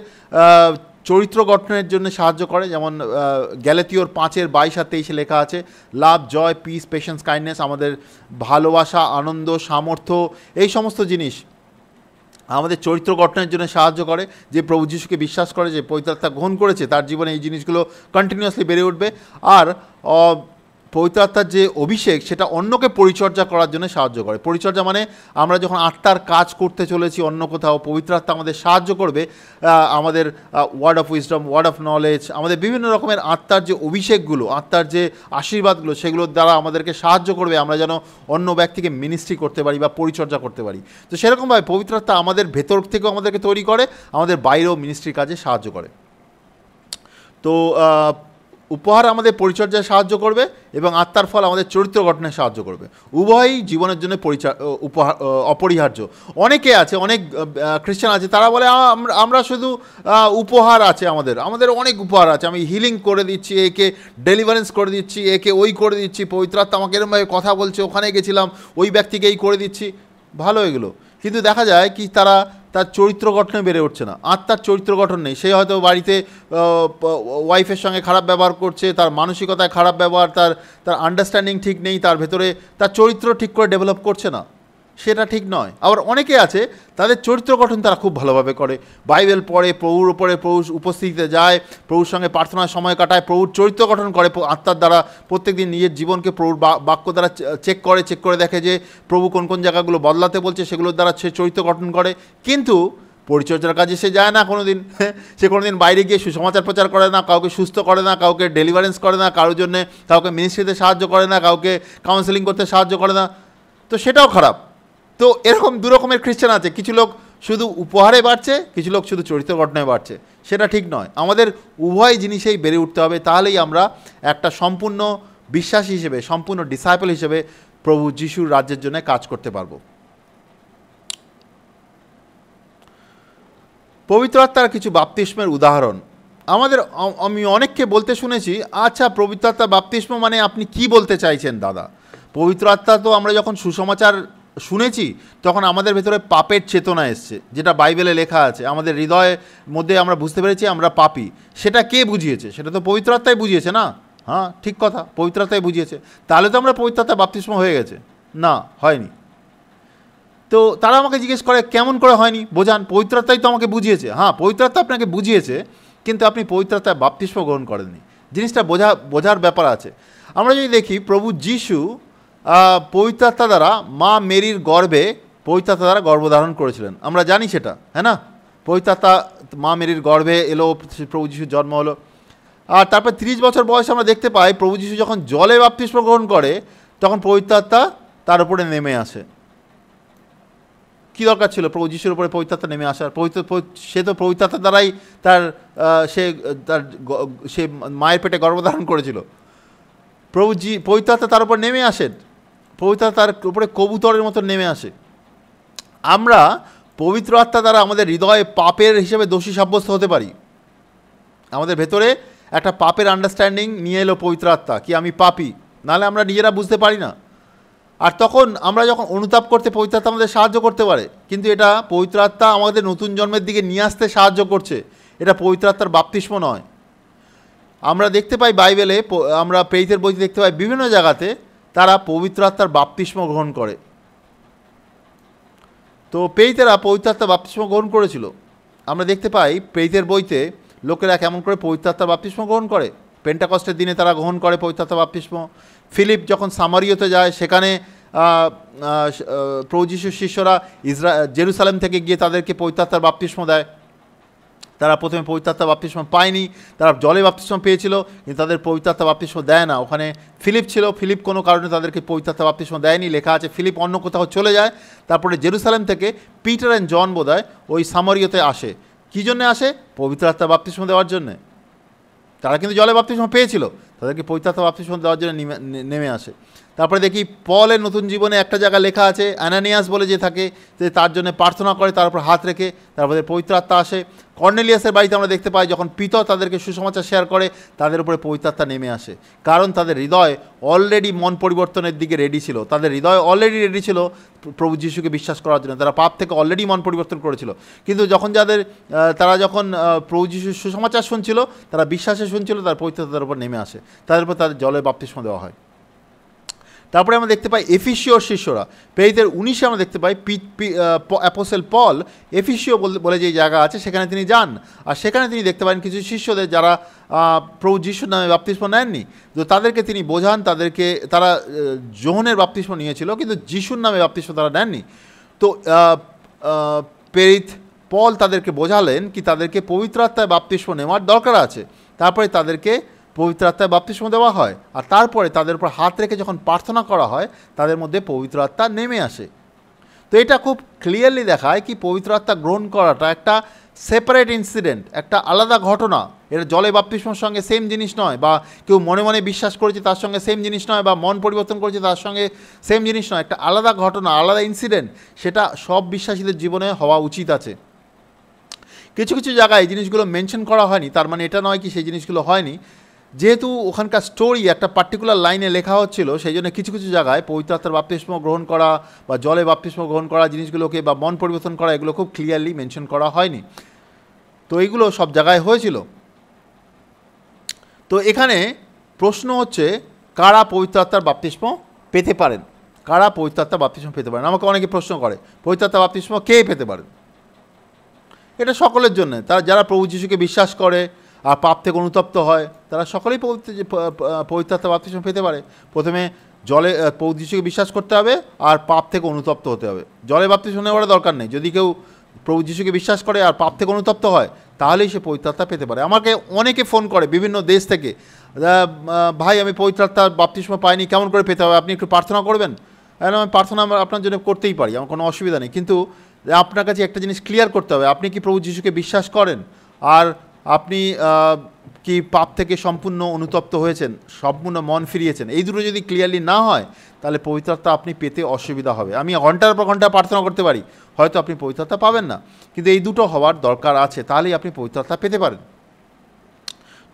চরিত্র গঠনের জন্য সাহায্য করে। যেমন গ্যালাতীয়র 5:22-23 লেখা আছে, লাভ, জয়, পিস, পেশেন্স, কাইন্ডনেস, আমাদের ভালোবাসা, আনন্দ, সামর্থ্য, এই সমস্ত জিনিস আমাদের চরিত্র গঠনের জন্য সাহায্য করে। যে প্রভু যিশুকে বিশ্বাস করে, যে পবিত্র আত্মা গ্রহণ করেছে, তার জীবনে এই জিনিসগুলো কন্টিনিউয়াসলি বেড়ে উঠবে। আর পবিত্র আত্মার যে অভিষেক, সেটা অন্যকে পরিচর্যা করার জন্য সাহায্য করে। পরিচর্যা মানে আমরা যখন আত্মার কাজ করতে চলেছি অন্য কোথাও, পবিত্র আত্মা আমাদের সাহায্য করবে। আমাদের word of wisdom, word of knowledge, আমাদের বিভিন্ন রকমের আত্মার যে অভিষেকগুলো, আত্মার যে আশীর্বাদগুলো, সেগুলোর দ্বারা আমাদেরকে সাহায্য করবে আমরা যেন অন্য ব্যক্তিকে মিনিস্ট্রি করতে পারি বা পরিচর্যা করতে পারি। তো সেরকমভাবে পবিত্র আত্মা আমাদের ভেতর থেকেও আমাদেরকে তৈরি করে, আমাদের বাইরেও মিনিস্ট্রির কাজে সাহায্য করে। তো উপহার আমাদের পরিচর্যায় সাহায্য করবে এবং আত্মার ফল আমাদের চরিত্র গঠনে সাহায্য করবে। উভয়ই জীবনের জন্য উপহার অপরিহার্য। অনেকে আছে, অনেক খ্রিস্টান আছে, তারা বলে আমরা শুধু উপহার আছে, আমাদের অনেক উপহার আছে, আমি হিলিং করে দিচ্ছি, একে ডেলিভারেন্স করে দিচ্ছি, একে ওই করে দিচ্ছি, পবিত্র আত্মা আমাকে এরকমভাবে কথা বলছে, ওখানে গেছিলাম, ওই ব্যক্তিকে এই করে দিচ্ছি, ভালো এগুলো। কিন্তু দেখা যায় কি তার চরিত্র গঠনে বেড়ে উঠছে না, আত্মার চরিত্র গঠন নেই। সে হয়তো বাড়িতে ওয়াইফের সঙ্গে খারাপ ব্যবহার করছে, তার মানসিকতায় খারাপ ব্যবহার, তার আন্ডারস্ট্যান্ডিং ঠিক নেই, তার ভেতরে তার চরিত্র ঠিক করে ডেভেলপ করছে না, সেটা ঠিক নয়। আবার অনেকে আছে তাদের চরিত্র গঠন তারা খুব ভালোভাবে করে, বাইবেল পড়ে, প্রভুর উপরে প্রভুর উপস্থিতিতে যায়, প্রভুর সঙ্গে প্রার্থনার সময় কাটায়, প্রভুর চরিত্র গঠন করে আত্মার দ্বারা, প্রত্যেকদিন নিজের জীবনকে প্রভুর বাক্য দ্বারা চেক করে দেখে যে প্রভু কোন কোন জায়গাগুলো বদলাতে বলছে, সেগুলোর দ্বারা সে চরিত্র গঠন করে। কিন্তু পরিচর্যার কাজে সে যায় না কোনো দিন। সে কোনো দিন বাইরে গিয়ে সুসমাচার প্রচার করে না, কাউকে সুস্থ করে না, কাউকে ডেলিভারেন্স করে না, কারোর জন্যে কাউকে মিনিস্ট্রিতে সাহায্য করে না, কাউকে কাউন্সেলিং করতে সাহায্য করে না, তো সেটাও খারাপ। তো এরকম দু রকমের খ্রিস্টান আছে, কিছু লোক শুধু উপহারে বাড়ছে, কিছু লোক শুধু চরিত্র গঠনে বাড়ছে, সেটা ঠিক নয়। আমাদের উভয় জিনিসেই বেড়ে উঠতে হবে, তাহলেই আমরা একটা সম্পূর্ণ বিশ্বাসী হিসেবে, সম্পূর্ণ ডিসাইপল হিসেবে প্রভু যিশুর রাজ্যের জন্য কাজ করতে পারবো। পবিত্র আত্মার কিছু বাপ্তিস্মের উদাহরণ আমি অনেককে বলতে শুনেছি, আচ্ছা পবিত্র আত্মার বাপ্তিস্ম মানে আপনি কি বলতে চাইছেন দাদা? পবিত্র আত্মা তো আমরা যখন সুসমাচার শুনেছি তখন আমাদের ভেতরে পাপের চেতনা এসছে, যেটা বাইবেলে লেখা আছে, আমাদের হৃদয়ের মধ্যে আমরা বুঝতে পেরেছি আমরা পাপী। সেটা কে বুঝিয়েছে? সেটা তো পবিত্র আত্মাই বুঝিয়েছে না? হ্যাঁ, ঠিক কথা, পবিত্র আত্মাই বুঝিয়েছে। তাহলে তো আমরা পবিত্র আত্মার বাপ্তিস্ম হয়ে গেছে? না, হয়নি। তো তারা আমাকে জিজ্ঞেস করে কেমন করে হয়নি, বোঝান। পবিত্র আত্মাই তো আমাকে বুঝিয়েছে। হ্যাঁ, পবিত্র আত্মা আপনাকে বুঝিয়েছে, কিন্তু আপনি পবিত্র আত্মায় বাপ্তিস্ম গ্রহণ করেননি। জিনিসটা বোঝার ব্যাপার আছে। আমরা যদি দেখি প্রভু যিশু পবিত্র আত্মা দ্বারা মা মেরির গর্ভে পবিত্র আত্মা দ্বারা গর্ভধারণ করেছিলেন, আমরা জানি সেটা, হ্যাঁ না? পবিত্র আত্মা মা মেরির গর্ভে এলো, প্রভু যিশুর জন্ম হলো। আর তারপর 30 বছর বয়সে আমরা দেখতে পাই প্রভু যিশু যখন জলে বাপ্তিস্ম গ্রহণ করে তখন পবিত্র আত্মা তার উপরে নেমে আসে। কী দরকার ছিল প্রভু যিশুর উপরে পবিত্র আত্মা নেমে আসার? সে তো পবিত্র আত্মার দ্বারাই সে মায়ের পেটে গর্ভধারণ করেছিল। পবিত্র আত্মা তার উপর নেমে আসেন, পবিত্র আত্মা তার উপরে কবুতরের মতো নেমে আসে। আমরা পবিত্র আত্মা দ্বারা আমাদের হৃদয়ে পাপের হিসেবে দোষী সাব্যস্ত হতে পারি। আমাদের ভেতরে একটা পাপের আন্ডারস্ট্যান্ডিং নিয়ে এলো পবিত্র আত্মা, কি আমি পাপী, নাহলে আমরা নিজেরা বুঝতে পারি না। আর তখন আমরা যখন অনুতাপ করতে পবিত্র আত্মা আমাদের সাহায্য করতে পারে, কিন্তু এটা পবিত্র আত্মা আমাদের নতুন জন্মের দিকে নিয়ে আসতে সাহায্য করছে, এটা পবিত্র আত্মার বাপ্তিস্ম নয়। আমরা দেখতে পাই বাইবেলে, আমরা প্রেরিতের বইতে দেখতে পাই বিভিন্ন জায়গাতে তারা পবিত্র আত্মার বাপ্তিস্ম গ্রহণ করে। তো প্রেরিতেরা পবিত্র আত্মার বাপ্তিস্ম গ্রহণ করেছিল। আমরা দেখতে পাই প্রেরিতের বইতে লোকেরা কেমন করে পবিত্র আত্মার বাপ্তিস্ম গ্রহণ করে। পেন্টাকস্টের দিনে তারা গ্রহণ করে পবিত্র আত্মার বাপ্তিস্ম। ফিলিপ যখন সামারিয়াতে যায়, সেখানে প্রভু যিশুর শিষ্যরা জেরুসালেম থেকে গিয়ে তাদেরকে পবিত্র আত্মার বাপ্তিস্ম দেয়। তারা প্রথমে পবিত্র আত্মার বাপ্তিস্ম পায়নি, তারা জলে বাপ্তিস্ম পেয়েছিল, কিন্তু তাদের পবিত্র আত্মার বাপ্তিস্ম দেয় না। ওখানে ফিলিপ ছিল, ফিলিপ কোনো কারণে তাদেরকে পবিত্র আত্মার বাপ্তিস্ম দেয়নি। লেখা আছে ফিলিপ অন্য কোথাও চলে যায়। তারপরে জেরুসালেম থেকে পিটার অ্যান্ড জন বোধহয় ওই সামারিয়াতে আসে। কী জন্যে আসে? পবিত্র আত্মার বাপ্তিস্ম দেওয়ার জন্যে। তারা কিন্তু জলে বাপ্তিস্ম পেয়েছিল, তাদেরকে পবিত্র আত্মার বাপ্তিস্ম দেওয়ার জন্য নেমে আসে। তারপরে দেখি পলের নতুন জীবনে একটা জায়গা লেখা আছে, অ্যানানিয়াস বলে যে থাকে, যে তার জন্য প্রার্থনা করে, তার উপর হাত রেখে তারপরে পবিত্র আত্মা আসে। কর্নেলিয়াসের বাড়িতে আমরা দেখতে পাই যখন পিতর তাদেরকে সুসমাচার শেয়ার করে, তাদের উপরে পবিত্র আত্মা নেমে আসে, কারণ তাদের হৃদয় অলরেডি মন পরিবর্তনের দিকে রেডি ছিল। তাদের হৃদয় অলরেডি রেডি ছিল প্রভু যিশুকে বিশ্বাস করার জন্য। তারা পাপ থেকে অলরেডি মন পরিবর্তন করেছিল। কিন্তু তারা যখন প্রভু যিশুর সুসমাচার শুনছিল, তারা বিশ্বাসে শুনছিল, তার পবিত্র আত্মার উপর নেমে আসে, তাদের উপর তাদের জলে বাপ্তিস্ম দেওয়া হয়। তারপরে আমরা দেখতে পাই এফিসীয়র শিষ্যরা, প্রেরিতের 19-এ আমরা দেখতে পাই অ্যাপোস্টল পল এফিসীয় বলে যে জায়গা আছে সেখানে তিনি যান, আর সেখানে তিনি দেখতে পান কিছু শিষ্যদের যারা প্রভু যিশুর নামে বাপ্তিস্ম নেননি, তো তাদেরকে তিনি বোঝান, তারা যোহনের বাপ্তিস্ম নিয়েছিল কিন্তু যিশুর নামে বাপ্তিস্ম তারা নেননি। তো প্রেরিত পল তাদেরকে বোঝালেন কি তাদেরকে পবিত্র আত্মায় বাপ্তিস্ম নেওয়ার দরকার আছে। তারপরে তাদেরকে পবিত্র আত্মায় বাপ্তিস্ম দেওয়া হয়, আর তারপরে তাদের উপর হাত রেখে যখন প্রার্থনা করা হয় তাদের মধ্যে পবিত্র আত্মা নেমে আসে। তো এটা খুব ক্লিয়ারলি দেখায় কি পবিত্র আত্মা গ্রহণ করাটা একটা সেপারেট ইনসিডেন্ট, একটা আলাদা ঘটনা। এটা জলে বাপ্তিস্মর সঙ্গে সেম জিনিস নয়, বা কেউ মনে মনে বিশ্বাস করেছে তার সঙ্গে সেম জিনিস নয়, বা মন পরিবর্তন করেছে তার সঙ্গে সেম জিনিস নয়। একটা আলাদা ঘটনা, আলাদা ইনসিডেন্ট, সেটা সব বিশ্বাসীদের জীবনে হওয়া উচিত আছে। কিছু কিছু জায়গায় এই জিনিসগুলো মেনশন করা হয়নি, তার মানে এটা নয় কি সেই জিনিসগুলো হয়নি। যেহেতু ওখানকার স্টোরি একটা পার্টিকুলার লাইনে লেখা হচ্ছিল, সেই জন্য কিছু কিছু জায়গায় পবিত্র আত্মার বাপ্তিস্ম গ্রহণ করা বা জলে বাপ্তিস্ম গ্রহণ করা জিনিসগুলোকে বা মন পরিবর্তন করা, এগুলো খুব ক্লিয়ারলি মেনশন করা হয়নি। তো এইগুলো সব জায়গায় হয়েছিল। তো এখানে প্রশ্ন হচ্ছে, কারা পবিত্র আত্মার বাপ্তিস্ম পেতে পারেন? কারা পবিত্র আত্মার বাপ্তিস্ম পেতে পারেন? আমাকে অনেকে প্রশ্ন করে, পবিত্র আত্মার বাপ্তিস্ম কে পেতে পারেন? এটা সকলের জন্য। তারা যারা প্রভু যিশুকে বিশ্বাস করে আর পাপ থেকে অনুতপ্ত হয়, তারা সকলেই পবিত্র আত্মার বাপ্তিস্ম পেতে পারে। প্রথমে জলে প্রভু যিশুকে বিশ্বাস করতে হবে আর পাপ থেকে অনুতপ্ত হতে হবে। জলে বাপ্তিস্ম নেওয়ার দরকার নেই। যদি কেউ প্রভু যিশুকে বিশ্বাস করে আর পাপ থেকে অনুতপ্ত হয়, তাহলেই সে পবিত্র আত্মা পেতে পারে। আমাকে অনেকে ফোন করে বিভিন্ন দেশ থেকে, ভাই আমি পবিত্র আত্মার বাপ্তিস্ম পাইনি, কেমন করে পেতে হবে, আপনি একটু প্রার্থনা করবেন? আমি প্রার্থনা আপনার জন্য করতেই পারি, আমার কোনো অসুবিধা নেই, কিন্তু আপনার কাছে একটা জিনিস ক্লিয়ার করতে হবে, আপনি কি প্রভু যিশুকে বিশ্বাস করেন আর আপনি কি পাপ থেকে সম্পূর্ণ অনুতপ্ত হয়েছেন, সম্পূর্ণ মন ফিরিয়েছেন। এই দুটো যদি ক্লিয়ারলি না হয়, তাহলে পবিত্রতা আপনি পেতে অসুবিধা হবে। আমি ঘন্টার পর ঘন্টা প্রার্থনা করতে পারি, হয়তো আপনি পবিত্রতা পাবেন না, কিন্তু এই দুটো হওয়ার দরকার আছে, তাহলেই আপনি পবিত্রতা পেতে পারেন।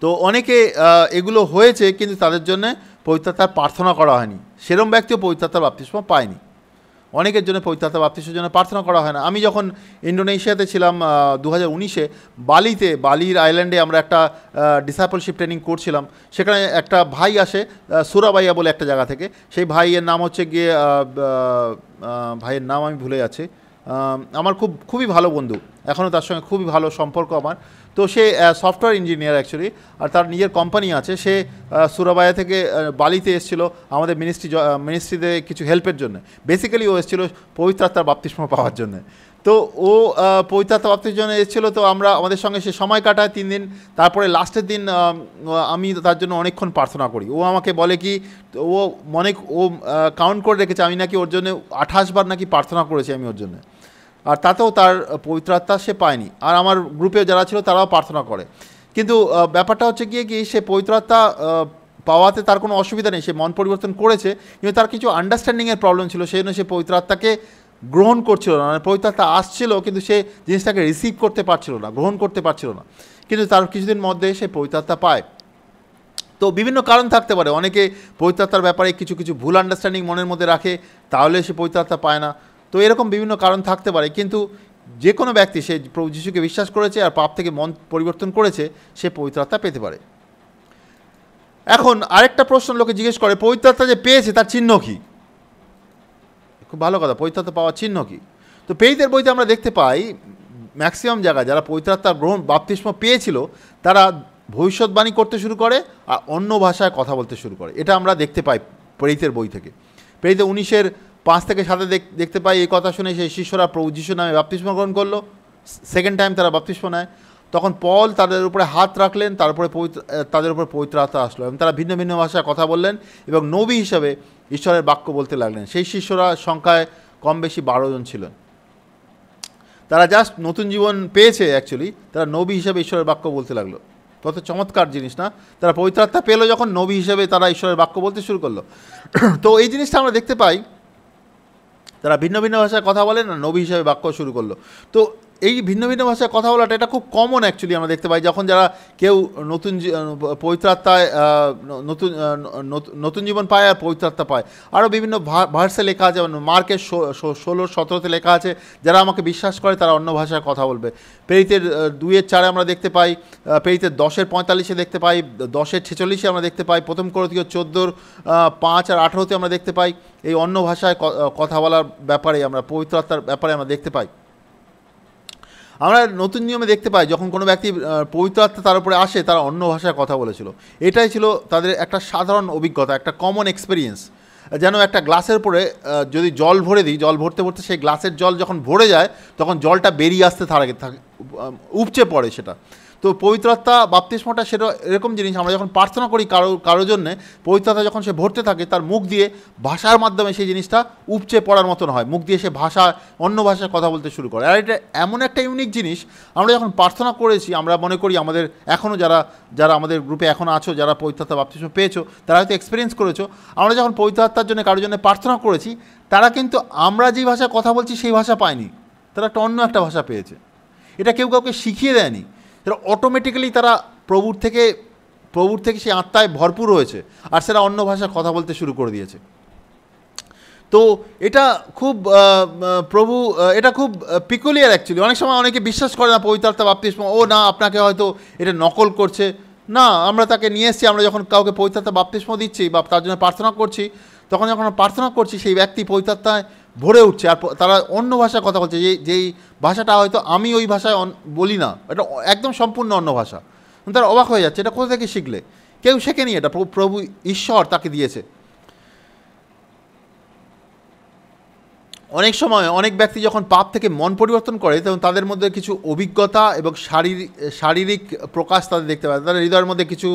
তো অনেকে এগুলো হয়েছে, কিন্তু তাদের জন্য পবিত্রতার প্রার্থনা করা হয়নি, সেরম ব্যক্তিও পবিত্রতার বাপ্তিস্ম পায়নি। অনেকের জন্য পবিত্র আত্মার বাপ্তিস্মের জন্য প্রার্থনা করা হয় না। আমি যখন ইন্দোনেশিয়াতে ছিলাম 2019-এ, বালির আইল্যান্ডে আমরা একটা ডিসাইপলশিপ ট্রেনিং করছিলাম। সেখানে একটা ভাই আসে সুরাবাইয়া বলে একটা জায়গা থেকে। সেই ভাইয়ের নাম হচ্ছে গিয়ে ভাইয়ের নাম আমি ভুলে যাচ্ছি। আমার খুবই ভালো বন্ধু, এখনও তার সঙ্গে খুবই ভালো সম্পর্ক আমার। তো সে সফটওয়্যার ইঞ্জিনিয়ার অ্যাকচুয়ালি, আর তার নিজের কোম্পানি আছে। সে সুরাবাইয়া থেকে বালিতে এসেছিল আমাদের মিনিস্ট্রিতে কিছু হেল্পের জন্য। বেসিক্যালি ও এসেছিল পবিত্র আত্মার বাপ্তিস্ম পাওয়ার জন্য। তো ও পবিত্র আত্মার বাপ্তিস্মের জন্য এসেছিলো। তো আমাদের সঙ্গে সে সময় কাটায় 3 দিন। তারপরে লাস্টের দিন আমি তার জন্য অনেকক্ষণ প্রার্থনা করি। ও আমাকে বলে কি, ও কাউন্ট করে রেখেছে, আমি নাকি ওর জন্য 28 বার নাকি প্রার্থনা করেছি আমি ওর জন্য, আর তাতেও তার পবিত্র আত্মা সে পায়নি। আর আমার গ্রুপে যারা ছিল তারাও প্রার্থনা করে, কিন্তু ব্যাপারটা হচ্ছে গিয়ে কি, সে পবিত্র আত্মা পাওয়াতে তার কোনো অসুবিধা নেই, সে মন পরিবর্তন করেছে, কিন্তু তার কিছু আন্ডারস্ট্যান্ডিংয়ের প্রবলেম ছিল, সেই জন্য সে পবিত্র আত্মাকে গ্রহণ করছিল না। মানে পবিত্র আত্মা আসছিল, কিন্তু সে জিনিসটাকে রিসিভ করতে পারছিল না, গ্রহণ করতে পারছিল না। কিন্তু তার কিছুদিন মধ্যে সে পবিত্র আত্মা পায়। তো বিভিন্ন কারণ থাকতে পারে, অনেকে পবিত্র আত্মার ব্যাপারে কিছু কিছু ভুল আন্ডারস্ট্যান্ডিং মনের মধ্যে রাখে, তাহলে সে পবিত্র আত্মা পায় না। তো এরকম বিভিন্ন কারণ থাকতে পারে, কিন্তু যে কোনো ব্যক্তি সে প্রভু যিশুকে বিশ্বাস করেছে আর পাপ থেকে মন পরিবর্তন করেছে, সে পবিত্র আত্মা পেতে পারে। এখন আরেকটা প্রশ্ন লোকে জিজ্ঞেস করে, পবিত্র আত্মা যে পেয়েছে তার চিহ্ন কী? খুব ভালো কথা, পবিত্র আত্মা পাওয়ার চিহ্ন কী? তো প্রেরিতের বইতে আমরা দেখতে পাই ম্যাক্সিমাম জায়গায় যারা পবিত্র আত্মার বাপ্তিস্ম পেয়েছিল, তারা ভবিষ্যৎবাণী করতে শুরু করে আর অন্য ভাষায় কথা বলতে শুরু করে। এটা আমরা দেখতে পাই প্রেরিতের বই থেকে। প্রেরিত 19-5 থেকে 7 দেখতে পাই এই কথা শুনে সেই শিষ্যরা প্রভু যিশু নামে বাপ্তিস্ম গ্রহণ করলো। সেকেন্ড টাইম তারা বাপ্তিস্ম নেয়। তখন পল তাদের উপরে হাত রাখলেন, তারপরে তাদের উপরে পবিত্র আত্মা আসলো এবং তারা ভিন্ন ভিন্ন ভাষায় কথা বললেন এবং নবী হিসাবে ঈশ্বরের বাক্য বলতে লাগলেন। সেই শিষ্যরা সংখ্যায় কম বেশি 12 জন ছিলেন। তারা জাস্ট নতুন জীবন পেয়েছে, অ্যাকচুয়ালি তারা নবী হিসাবে ঈশ্বরের বাক্য বলতে লাগলো। কত চমৎকার জিনিস না? তারা পবিত্র আত্মা পেলো যখন, নবী হিসেবে তারা ঈশ্বরের বাক্য বলতে শুরু করলো। তো এই জিনিসটা আমরা দেখতে পাই, তারা ভিন্ন ভিন্ন ভাষায় কথা বলেন আর নবী হিসেবে বাক্য শুরু করলো। তো এই ভিন্ন ভিন্ন ভাষায় কথা বলাটা এটা খুব কমন অ্যাকচুয়ালি আমরা দেখতে পাই। যখন যারা কেউ পবিত্র আত্মায় নতুন জীবন পায় আর পবিত্র আত্মা পায়। আরও বিভিন্ন ভার্সে লেখা আছে, মার্কের 16-17 লেখা আছে, যারা আমাকে বিশ্বাস করে তারা অন্য ভাষায় কথা বলবে। প্রেরিতের 2-4 আমরা দেখতে পাই, প্রেরিতের 10-45 দেখতে পাই, 10-46 আমরা দেখতে পাই, প্রথম করন্থীয় 14-5 আর 18-তে আমরা দেখতে পাই এই অন্য ভাষায় কথা বলার ব্যাপারে, আমরা পবিত্র আত্মার ব্যাপারে আমরা দেখতে পাই। আমরা নতুন নিয়মে দেখতে পাই যখন কোনো ব্যক্তি পবিত্র আত্মা তার উপরে আসে, তারা অন্য ভাষায় কথা বলেছিল। এটাই ছিল তাদের একটা সাধারণ অভিজ্ঞতা, একটা কমন এক্সপিরিয়েন্স। যেন একটা গ্লাসের উপরে যদি জল ভরে দিই, জল ভরতে ভরতে সেই গ্লাসের জল যখন ভরে যায়, তখন জলটা বেরিয়ে আসতে থাকে, উপচে পড়ে সেটা। তো পবিত্র আত্মা বাপ্তিস্মটা সেটা এরকম জিনিস, আমরা যখন প্রার্থনা করি কারোর জন্যে, পবিত্র আত্মা যখন সে ভরতে থাকে তার মুখ দিয়ে ভাষার মাধ্যমে সেই জিনিসটা উপচে পড়ার মতন হয়, মুখ দিয়ে সে অন্য ভাষায় কথা বলতে শুরু করে। আর এটা এমন একটা ইউনিক জিনিস, আমরা যখন প্রার্থনা করেছি, আমরা মনে করি আমাদের এখনও যারা আমাদের গ্রুপে এখন আছো, যারা পবিত্র আত্মা বাপ্তিস্ম পেয়েছো, তারা হয়তো এক্সপিরিয়েন্স করেছো, আমরা যখন পবিত্র আত্মার জন্য কারোর জন্য প্রার্থনা করেছি, তারা কিন্তু আমরা যেই ভাষায় কথা বলছি সেই ভাষা পায়নি, তারা অন্য একটা ভাষা পেয়েছে। এটা কেউ কাউকে শিখিয়ে দেয়নি, এটা অটোমেটিক্যালি তারা প্রভুর থেকে সেই আত্মায় ভরপুর হয়েছে, আর সেটা অন্য ভাষায় কথা বলতে শুরু করে দিয়েছে। তো এটা খুব এটা খুব পিকুলিয়ার অ্যাকচুয়ালি। অনেক সময় অনেকে বিশ্বাস করে না পবিত্র আত্মা বাপ্তিস্ম, ও না আপনাকে হয়তো এটা নকল করছে। না, আমরা তাকে নিয়ে এসেছি, আমরা যখন কাউকে পবিত্র আত্মা বাপ্তিস্ম দিচ্ছি বা তার জন্য প্রার্থনা করছি, তখন যখন আমরা প্রার্থনা করছি সেই ব্যক্তি পবিত্র আত্মায় ভরে উঠছে, আর তারা অন্য ভাষায় কথা বলছে, যেই ভাষাটা হয়তো আমি ওই ভাষায় বলি না, এটা একদম সম্পূর্ণ অন্য ভাষা। তারা অবাক হয়ে যাচ্ছে, এটা কোথা থেকে শিখলে? কেউ শেখেনি, এটা প্রভু ঈশ্বর তাকে দিয়েছে। অনেক সময় অনেক ব্যক্তি যখন পাপ থেকে মন পরিবর্তন করে, তখন তাদের মধ্যে কিছু অভিজ্ঞতা এবং শারীরিক প্রকাশ তাদের দেখতে পায়। তাদের হৃদয়ের মধ্যে কিছু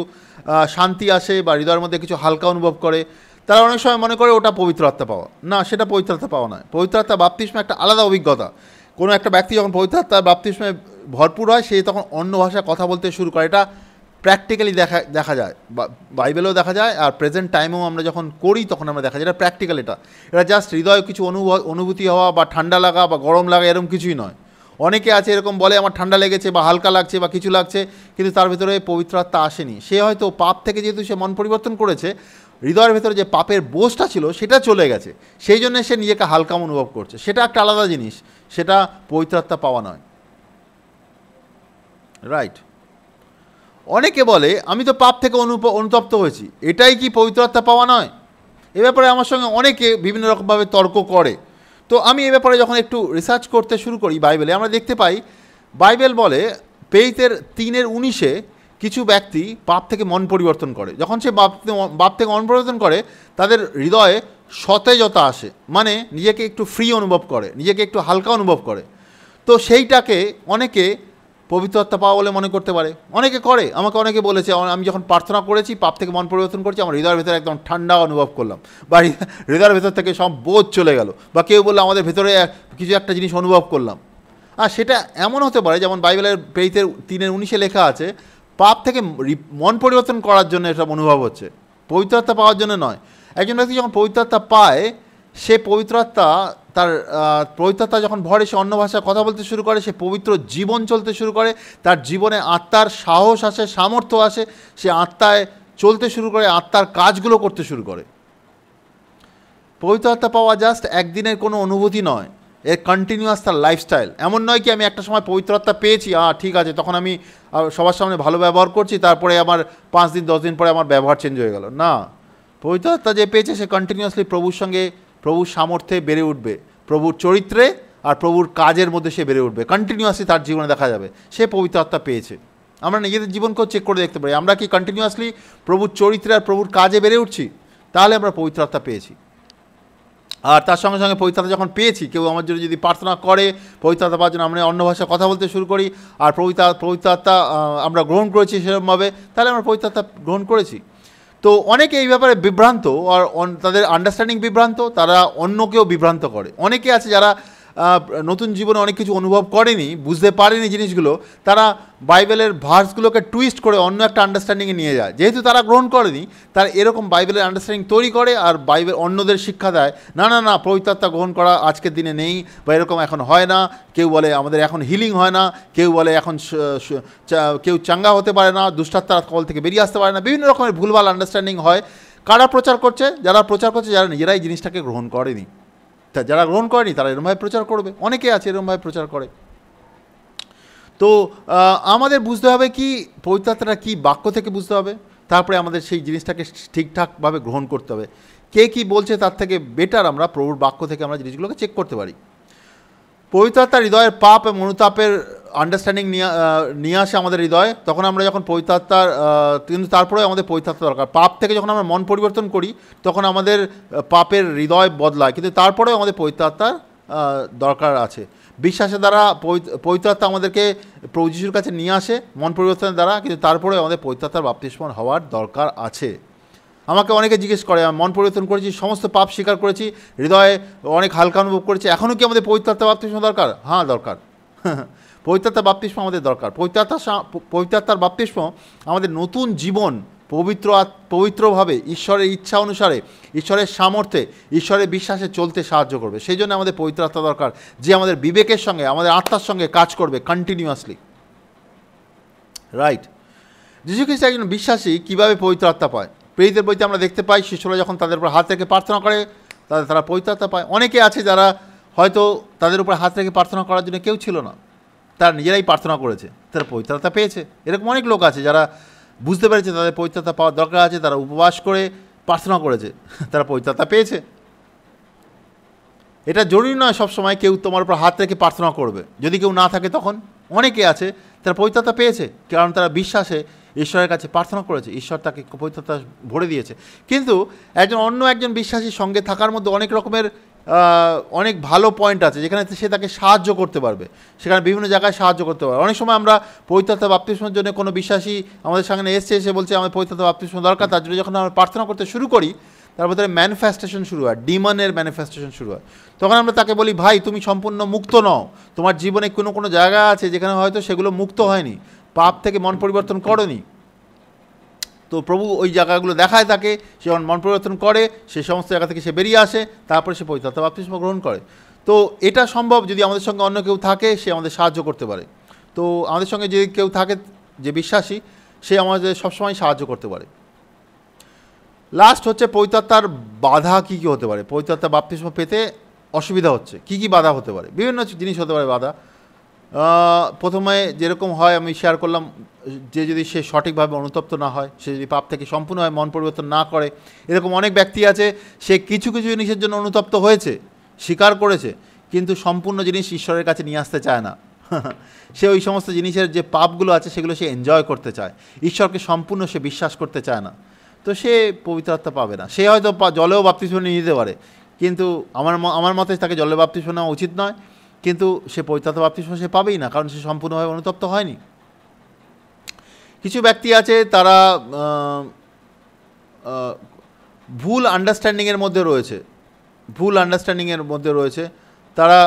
শান্তি আসে বা হৃদয়ের মধ্যে কিছু হালকা অনুভব করে। তারা অনেক সময় মনে করে ওটা পবিত্র আত্মা পাওয়া। না, সেটা পবিত্র আত্মা পাওয়া নয়। পবিত্র আত্মা বাপ্তিস্ম একটা আলাদা অভিজ্ঞতা। কোনো একটা ব্যক্তি যখন পবিত্র আত্মা বাপ্তিস্মে ভরপুর হয়, সে তখন অন্য ভাষায় কথা বলতে শুরু করে। এটা প্র্যাকটিক্যালি দেখা যায়, বাইবেলেও দেখা যায়, আর প্রেজেন্ট টাইমেও আমরা যখন করি তখন আমরা দেখা যায়। এটা প্র্যাকটিক্যাল, এটা জাস্ট হৃদয়ে কিছু অনুভূতি হওয়া বা ঠান্ডা লাগা বা গরম লাগা এরকম কিছুই নয়। অনেকে আছে এরকম বলে আমার ঠান্ডা লেগেছে বা হালকা লাগছে বা কিছু লাগছে, কিন্তু তার ভিতরে পবিত্র আত্মা আসেনি। সে হয়তো পাপ থেকে যেহেতু সে মন পরিবর্তন করেছে, হৃদয়ের ভেতরে যে পাপের বোঝটা ছিল সেটা চলে গেছে, সেই জন্য সে নিজেকে হালকা অনুভব করছে। সেটা একটা আলাদা জিনিস, সেটা পবিত্র আত্মা পাওয়া নয়। রাইট? অনেকে বলে আমি তো পাপ থেকে অনুতপ্ত হয়েছি, এটাই কি পবিত্র আত্মা পাওয়া নয়? এ ব্যাপারে আমার সঙ্গে অনেকে বিভিন্ন রকমভাবে তর্ক করে। তো আমি এ ব্যাপারে যখন একটু রিসার্চ করতে শুরু করি বাইবেলে, আমরা দেখতে পাই বাইবেল বলে পেইতের 3:19 কিছু ব্যক্তি পাপ থেকে মন পরিবর্তন করে। যখন সে পাপ থেকে মন পরিবর্তন করে, তাদের হৃদয়ে সতেজতা আসে, মানে নিজেকে একটু ফ্রি অনুভব করে, নিজেকে একটু হালকা অনুভব করে। তো সেইটাকে অনেকে পবিত্র আত্মা পাওয়া বলে মনে করতে পারে, অনেকে করে। আমাকে অনেকে বলেছে আমি যখন প্রার্থনা করেছি, পাপ থেকে মন পরিবর্তন করছি, আমার হৃদয়ের ভেতরে একদম ঠান্ডা অনুভব করলাম, বা হৃদয়ের ভেতর থেকে সব বোধ চলে গেল, বা কেউ বললো আমাদের ভেতরে কিছু একটা জিনিস অনুভব করলাম। আর সেটা এমন হতে পারে, যেমন বাইবেলের পেইতের 3:19 লেখা আছে, পাপ থেকে মন পরিবর্তন করার জন্য এসব অনুভব হচ্ছে, পবিত্র আত্মা পাওয়ার জন্য নয়। একজন ব্যক্তি যখন পবিত্র আত্মা পায়, সে পবিত্র আত্মা পবিত্র আত্মা যখন ভরে, সে অন্য ভাষায় কথা বলতে শুরু করে, সে পবিত্র জীবন চলতে শুরু করে, তার জীবনে আত্মার সাহস আসে, সামর্থ্য আসে, সে আত্মায় চলতে শুরু করে, আত্মার কাজগুলো করতে শুরু করে। পবিত্র আত্মা পাওয়া জাস্ট একদিনের কোনো অনুভূতি নয়, এর কন্টিনিউয়াস তার লাইফস্টাইল। এমন নয় কি আমি একটা সময় পবিত্র আত্মা পেয়েছি, ঠিক আছে, তখন আমি সবার সামনে ভালো ব্যবহার করছি, তারপরে আমার 5 দিন 10 দিন পরে আমার ব্যবহার চেঞ্জ হয়ে গেল। না, পবিত্র আত্মা যে পেয়েছে সে কন্টিনিউয়াসলি প্রভুর সঙ্গে, প্রভুর সামর্থ্যে বেড়ে উঠবে, প্রভুর চরিত্রে আর প্রভুর কাজের মধ্যে সে বেড়ে উঠবে, কন্টিনিউয়াসলি তার জীবনে দেখা যাবে সে পবিত্র আত্মা পেয়েছে। আমরা নিজেদের জীবনকেও চেক করে দেখতে পারি, আমরা কি কন্টিনিউয়াসলি প্রভুর চরিত্রে আর প্রভুর কাজে বেড়ে উঠছি? তাহলে আমরা পবিত্র আত্মা পেয়েছি। আর তার সঙ্গে সঙ্গে পবিত্র আত্মা যখন পেয়েছি, কেউ আমার জন্য যদি প্রার্থনা করে পবিত্র আত্মা পাওয়ার জন্য, আমরা অন্য ভাষায় কথা বলতে শুরু করি, আর পবিত্র আত্মা আমরা গ্রহণ করেছি সেরকমভাবে, তাহলে আমরা পবিত্র আত্মা গ্রহণ করেছি। তো অনেকে এই ব্যাপারে বিভ্রান্ত, আর তাদের আন্ডারস্ট্যান্ডিং বিভ্রান্ত, তারা অন্যকেও বিভ্রান্ত করে। অনেকে আছে যারা নতুন জীবনে অনেক কিছু অনুভব করেনি, বুঝতে পারেনি জিনিসগুলো, তারা বাইবেলের ভার্সগুলোকে টুইস্ট করে অন্য একটা আন্ডারস্ট্যান্ডিংয়ে নিয়ে যায়। যেহেতু তারা গ্রহণ করেনি, তারা এরকম বাইবেলের আন্ডারস্ট্যান্ডিং তৈরি করে, আর বাইবেল অন্যদের শিক্ষা দেয়, না না না, পবিত্র আত্মা গ্রহণ করা আজকের দিনে নেই, বা এরকম এখন হয় না। কেউ বলে আমাদের এখন হিলিং হয় না, কেউ বলে এখন কেউ চাঙ্গা হতে পারে না, দুষ্টাত্মার কল থেকে বেরিয়ে আসতে পারে না। বিভিন্ন রকমের ভুলভাল আন্ডারস্ট্যান্ডিং হয়। কারা প্রচার করছে? যারা প্রচার করছে, যারা নিজেরাই জিনিসটাকে গ্রহণ করেনি। তা যারা গ্রহণ করেনি তারা এরকমভাবে প্রচার করবে, অনেকে আছে এরকমভাবে প্রচার করে। তো আমাদের বুঝতে হবে কি পবিত্র আত্মাটা কী, বাক্য থেকে বুঝতে হবে, তারপরে আমাদের সেই জিনিসটাকে ঠিকঠাকভাবে গ্রহণ করতে হবে। কে কী বলছে তার থেকে বেটার আমরা প্রভুর বাক্য থেকে আমরা জিনিসগুলোকে চেক করতে পারি। পবিত্র আত্মার হৃদয়ের পাপ এবং অনুতাপের আন্ডারস্ট্যান্ডিং নিয়ে আসে আমাদের হৃদয়ে, তখন আমরা যখন পবিত্র আত্মার, কিন্তু তারপরেও আমাদের পবিত্র আত্মা দরকার। পাপ থেকে যখন আমরা মন পরিবর্তন করি, তখন আমাদের পাপের হৃদয় বদলায়, কিন্তু তারপরেও আমাদের পবিত্র আত্মার দরকার আছে। বিশ্বাসের দ্বারা পবিত্র আত্মা আমাদেরকে প্রভু যিশুর কাছে নিয়ে আসে মন পরিবর্তনের দ্বারা, কিন্তু তারপরে আমাদের পবিত্র আত্মার বাপ্তিস্ম হওয়ার দরকার আছে। আমাকে অনেকে জিজ্ঞেস করে, আমি মন পরিবর্তন করেছি, সমস্ত পাপ স্বীকার করেছি, হৃদয়ে অনেক হালকা অনুভব করেছি, এখনও কি আমাদের পবিত্র আত্মার বাপ্তিস্ম দরকার? হ্যাঁ, দরকার। পবিত্র আত্মার বাপ্তিস্ম আমাদের দরকার। পবিত্র আত্মার বাপ্তিস্ম আমাদের নতুন জীবন পবিত্রভাবে ঈশ্বরের ইচ্ছা অনুসারে, ঈশ্বরের সামর্থ্যে, ঈশ্বরের বিশ্বাসে চলতে সাহায্য করবে। সেই জন্য আমাদের পবিত্র আত্মা দরকার, যে আমাদের বিবেকের সঙ্গে, আমাদের আত্মার সঙ্গে কাজ করবে কন্টিনিউয়াসলি। রাইট। যীশু খ্রিস্ট একজন বিশ্বাসী কীভাবে পবিত্র আত্মা পায়? প্রেরিতের বইতে আমরা দেখতে পাই, শিষ্যরা যখন তাদের উপর হাত রেখে প্রার্থনা করে তারা পবিত্র আত্মা পায়। অনেকে আছে যারা হয়তো তাদের উপর হাত রেখে প্রার্থনা করার জন্য কেউ ছিল না, তারা নিজেরাই প্রার্থনা করেছে, তারা পবিত্র আত্মা পেয়েছে। এরকম অনেক লোক আছে যারা বুঝতে পেরেছে তাদের পবিত্র আত্মা পাওয়ার দরকার আছে, তারা উপবাস করে প্রার্থনা করেছে, তারা পবিত্র আত্মা পেয়েছে। এটা জরুরি নয় সবসময় কেউ তোমার উপর হাত রেখে প্রার্থনা করবে। যদি কেউ না থাকে তখন অনেকে আছে তারা পবিত্র আত্মা পেয়েছে, কারণ তারা বিশ্বাসে ঈশ্বরের কাছে প্রার্থনা করেছে, ঈশ্বর তাকে পবিত্রতা ভরে দিয়েছে। কিন্তু অন্য একজন বিশ্বাসীর সঙ্গে থাকার মধ্যে অনেক রকমের অনেক ভালো পয়েন্ট আছে, যেখানে সে তাকে সাহায্য করতে পারবে, সেখানে বিভিন্ন জায়গায় সাহায্য করতে পারবে। অনেক সময় আমরা পবিত্র আত্মার বাপ্তিস্মের জন্য কোনো বিশ্বাসী আমাদের সামনে এসে বলছে আমার পবিত্র আত্মার বাপ্তিস্ম দরকার, তার জন্য যখন আমরা প্রার্থনা করতে শুরু করি, তার ভিতরে ম্যানিফেস্টেশন শুরু হয়, ডিমনের ম্যানিফেস্টেশন শুরু হয়। তখন আমরা তাকে বলি, ভাই তুমি সম্পূর্ণ মুক্ত নও, তোমার জীবনে কোনো জায়গা আছে যেখানে হয়তো সেগুলো মুক্ত হয়নি, পাপ থেকে মন পরিবর্তন করোনি। তো প্রভু ওই জায়গাগুলো দেখায় তাকে, সে যখন মন পরিবর্তন করে, সে সমস্ত জায়গা থেকে সে বেরিয়ে আসে, তারপরে সে পবিত্র আত্মার বাপ্তিস্ম গ্রহণ করে। তো এটা সম্ভব যদি আমাদের সঙ্গে অন্য কেউ থাকে, সে আমাদের সাহায্য করতে পারে। তো আমাদের সঙ্গে যদি কেউ থাকে যে বিশ্বাসী, সে আমাদের সবসময় সাহায্য করতে পারে। লাস্ট হচ্ছে পবিত্র আত্মার বাধা কী কী হতে পারে। পবিত্র আত্মার বাপ্তিস্ম পেতে অসুবিধা হচ্ছে কী কী বাধা হতে পারে? বিভিন্ন জিনিস হতে পারে বাধা। প্রথমে যেরকম হয় আমি শেয়ার করলাম, যে যদি সে সঠিকভাবে অনুতপ্ত না হয়, সে যদি পাপ থেকে সম্পূর্ণভাবে মন পরিবর্তন না করে। এরকম অনেক ব্যক্তি আছে, সে কিছু কিছু জিনিসের জন্য অনুতপ্ত হয়েছে, স্বীকার করেছে, কিন্তু সম্পূর্ণ জিনিস ঈশ্বরের কাছে নিয়ে আসতে চায় না। সে ওই সমস্ত জিনিসের যে পাপগুলো আছে সেগুলো সে এনজয় করতে চায়, ঈশ্বরকে সম্পূর্ণ সে বিশ্বাস করতে চায় না। তো সে পবিত্র আত্মা পাবে না। সে হয়তো জলেও বাপ্তিস্ম নিয়ে নিতে পারে, কিন্তু আমার মতে তাকে জলে বাপ্তিস্ম নেওয়া উচিত নয়, কিন্তু সে পবিত্র আত্মার বাপ্তিস্ম সে পাবেই না, কারণ সে সম্পূর্ণভাবে অনুতপ্ত হয়নি। কিছু ব্যক্তি আছে তারা ভুল আন্ডারস্ট্যান্ডিংয়ের মধ্যে রয়েছে, তারা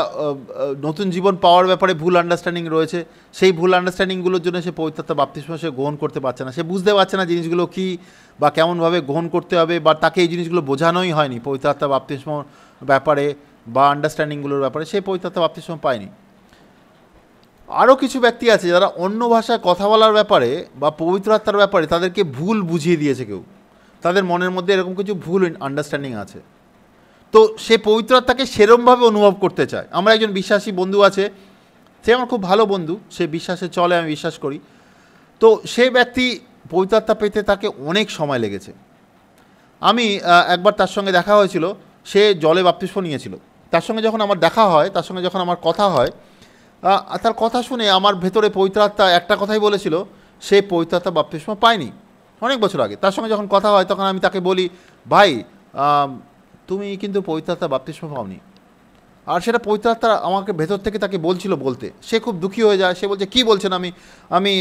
নতুন জীবন পাওয়ার ব্যাপারে ভুল আন্ডারস্ট্যান্ডিং রয়েছে, সেই ভুল আন্ডারস্ট্যান্ডিংগুলোর জন্য সে পবিত্র আত্মার বাপ্তিস্ম সে গ্রহণ করতে পারছে না। সে বুঝতে পারছে না জিনিসগুলো কী বা কেমনভাবে গ্রহণ করতে হবে, বা তাকে এই জিনিসগুলো বোঝানোই হয়নি পবিত্র আত্মার বাপ্তিস্ম ব্যাপারে বা আন্ডারস্ট্যান্ডিংগুলোর ব্যাপারে, সে পবিত্র আত্মার বাপ্তিস্ম পায়নি। আরও কিছু ব্যক্তি আছে যারা অন্য ভাষায় কথা বলার ব্যাপারে বা পবিত্র আত্মার ব্যাপারে তাদেরকে ভুল বুঝিয়ে দিয়েছে কেউ, তাদের মনের মধ্যে এরকম কিছু ভুল আন্ডারস্ট্যান্ডিং আছে। তো সে পবিত্র আত্মাকে সেরমভাবে অনুভব করতে চায়। আমার একজন বিশ্বাসী বন্ধু আছে, সে আমার খুব ভালো বন্ধু, সে বিশ্বাসে চলে, আমি বিশ্বাস করি। তো সে ব্যক্তি পবিত্র আত্মা পেতে তাকে অনেক সময় লেগেছে। আমি একবার তার সঙ্গে দেখা হয়েছিল, সে জলে বাপ্তিস্ম নিয়েছিল। তার সঙ্গে যখন আমার দেখা হয়, তার সঙ্গে যখন আমার কথা হয়, তার কথা শুনে আমার ভেতরে পবিত্র আত্মা একটা কথাই বলেছিল, সে পবিত্র আত্মা বাপ্তিস্ম পায়নি অনেক বছর আগে। তার সঙ্গে যখন কথা হয় তখন আমি তাকে বলি, ভাই তুমি কিন্তু পবিত্র আত্মা বাপ্তিস্ম পাওনি। আর সেটা পবিত্র আত্মা আমাকে ভেতর থেকে তাকে বলতে, সে খুব দুঃখী হয়ে যায়। সে বলছে, কী বলছেন, আমি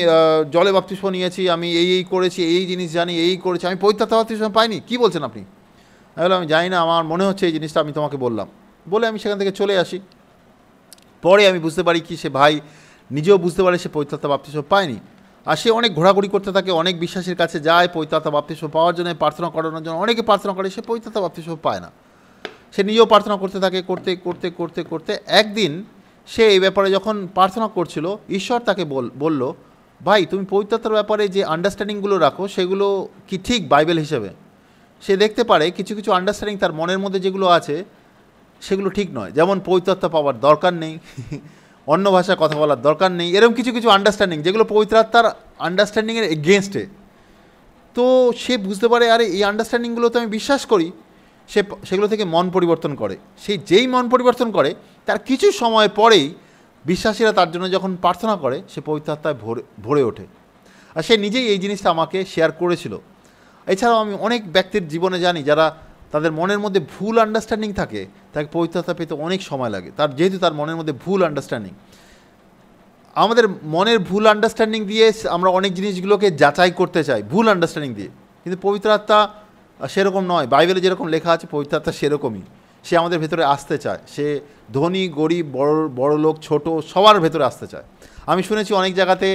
জলে বাপ্তিস্ম নিয়েছি, আমি এই করেছি, এই জিনিস জানি, এই করেছি, আমি পবিত্র আত্মা বাপ্তিস্ম পাইনি, কী বলছেন আপনি? আমি বললাম, আমি জানি না, আমার মনে হচ্ছে এই জিনিসটা আমি তোমাকে বললাম, বলে আমি সেখান থেকে চলে আসি। পরে আমি বুঝতে পারি কি, সে ভাই নিজেও বুঝতে পারে সে পবিত্র আত্মা বাপ্তিস্ম পায়নি। আর সে অনেক ঘোরাঘুরি করতে থাকে, অনেক বিশ্বাসীর কাছে যায় পবিত্র আত্মা বাপ্তিস্ম পাওয়ার জন্য, প্রার্থনা করানোর জন্য অনেকে প্রার্থনা করে, সে পবিত্র আত্মা বাপ্তিস্ম পায় না। সে নিজেও প্রার্থনা করতে থাকে, করতে একদিন সে এই ব্যাপারে যখন প্রার্থনা করছিল, ঈশ্বর তাকে বলল, ভাই তুমি পবিত্র আত্মার ব্যাপারে যে আন্ডারস্ট্যান্ডিংগুলো রাখো সেগুলো কি ঠিক বাইবেল হিসেবে? সে দেখতে পারে কিছু কিছু আন্ডারস্ট্যান্ডিং তার মনের মধ্যে যেগুলো আছে সেগুলো ঠিক নয়। যেমন পবিত্র আত্মা পাওয়ার দরকার নেই, অন্য ভাষায় কথা বলার দরকার নেই, এরকম কিছু কিছু আন্ডারস্ট্যান্ডিং যেগুলো পবিত্র আত্মার আন্ডারস্ট্যান্ডিংয়ের এগেনস্টে। তো সে বুঝতে পারে, আরে এই আন্ডারস্ট্যান্ডিংগুলো তো আমি বিশ্বাস করি। সে সেগুলো থেকে মন পরিবর্তন করে। সেই যেই মন পরিবর্তন করে তার কিছু সময় পরেই বিশ্বাসীরা তার জন্য যখন প্রার্থনা করে, সে পবিত্র আত্মায় ভরে ওঠে। আর সে নিজেই এই জিনিসটা আমাকে শেয়ার করেছিল। এছাড়াও আমি অনেক ব্যক্তির জীবনে জানি যারা তাদের মনের মধ্যে ভুল আন্ডারস্ট্যান্ডিং থাকে, তাকে পবিত্রতা পেতে অনেক সময় লাগে। যেহেতু তার মনের মধ্যে ভুল আন্ডারস্ট্যান্ডিং, আমাদের মনের ভুল আন্ডারস্ট্যান্ডিং দিয়ে আমরা অনেক জিনিসগুলোকে যাচাই করতে চাই ভুল আন্ডারস্ট্যান্ডিং দিয়ে, কিন্তু পবিত্র আত্মা সেরকম নয়। বাইবেলে যেরকম লেখা আছে পবিত্র আত্মা সেরকমই, সে আমাদের ভেতরে আসতে চায়। সে ধনী গরিব বড় লোক ছোট সবার ভেতরে আসতে চায়। আমি শুনেছি অনেক জায়গাতে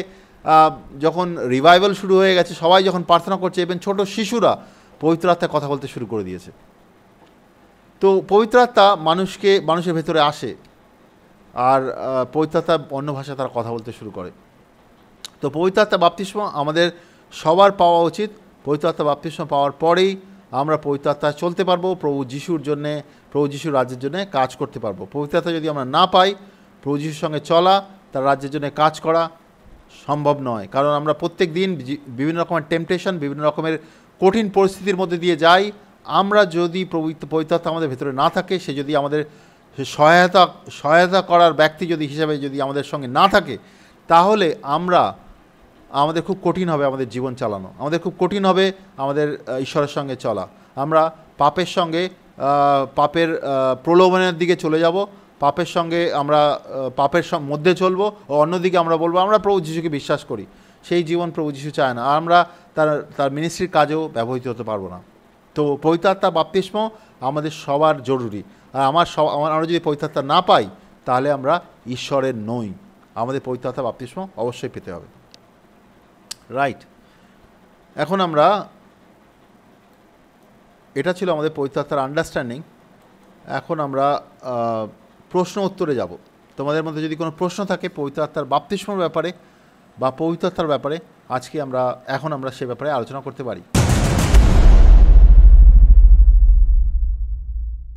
যখন রিভাইভাল শুরু হয়ে গেছে, সবাই যখন প্রার্থনা করছে, ইভেন ছোট শিশুরা পবিত্র আত্মায় কথা বলতে শুরু করে দিয়েছে। তো পবিত্র আত্মা মানুষের ভেতরে আসে, আর পবিত্র আত্মা অন্য ভাষায় তারা কথা বলতে শুরু করে। তো পবিত্র আত্মা বাপ্তিস্ম আমাদের সবার পাওয়া উচিত। পবিত্র আত্মা বাপ্তিস্ম পাওয়ার পরেই আমরা পবিত্র আত্মায় চলতে পারবো, প্রভু যিশুর রাজ্যের জন্য কাজ করতে পারবো। পবিত্র আত্মা যদি আমরা না পাই, প্রভু যিশুর সঙ্গে চলা, তার রাজ্যের জন্য কাজ করা সম্ভব নয়। কারণ আমরা প্রত্যেক দিন বিভিন্ন রকমের টেম্পটেশন, বিভিন্ন রকমের কঠিন পরিস্থিতির মধ্যে দিয়ে যাই। আমরা যদি পবিত্র আত্মা আমাদের ভেতরে না থাকে, সে যদি আমাদের সহায়তা করার ব্যক্তি হিসেবে যদি আমাদের সঙ্গে না থাকে, তাহলে আমাদের খুব কঠিন হবে আমাদের জীবন চালানো, আমাদের খুব কঠিন হবে আমাদের ঈশ্বরের সঙ্গে চলা। আমরা পাপের প্রলোভনের দিকে চলে যাব, আমরা পাপের মধ্যে চলবো, ও অন্যদিকে আমরা বলবো আমরা প্রভু যিশুকে বিশ্বাস করি। সেই জীবন প্রভু যিশু চায় না, আর আমরা তার মিনিস্ট্রির কাজেও ব্যবহৃত হতে পারবো না। তো পবিত্র আত্মা বাপ্তিস্ম আমাদের সবার জরুরি। আর আমরা যদি পবিত্র আত্মা না পাই, তাহলে আমরা ঈশ্বরের নই। আমাদের পবিত্র আত্মা বাপ্তিস্ম অবশ্যই পেতে হবে। রাইট, এখন এটা ছিল আমাদের পবিত্র আত্মার আন্ডারস্ট্যান্ডিং। এখন আমরা প্রশ্ন উত্তরে যাব। তোমাদের মধ্যে যদি কোনো প্রশ্ন থাকে পবিত্র আত্মার বাপ্তিস্মর ব্যাপারে বা পবিত্র আত্মার ব্যাপারে, এখন আমরা সে ব্যাপারে আলোচনা করতে পারি।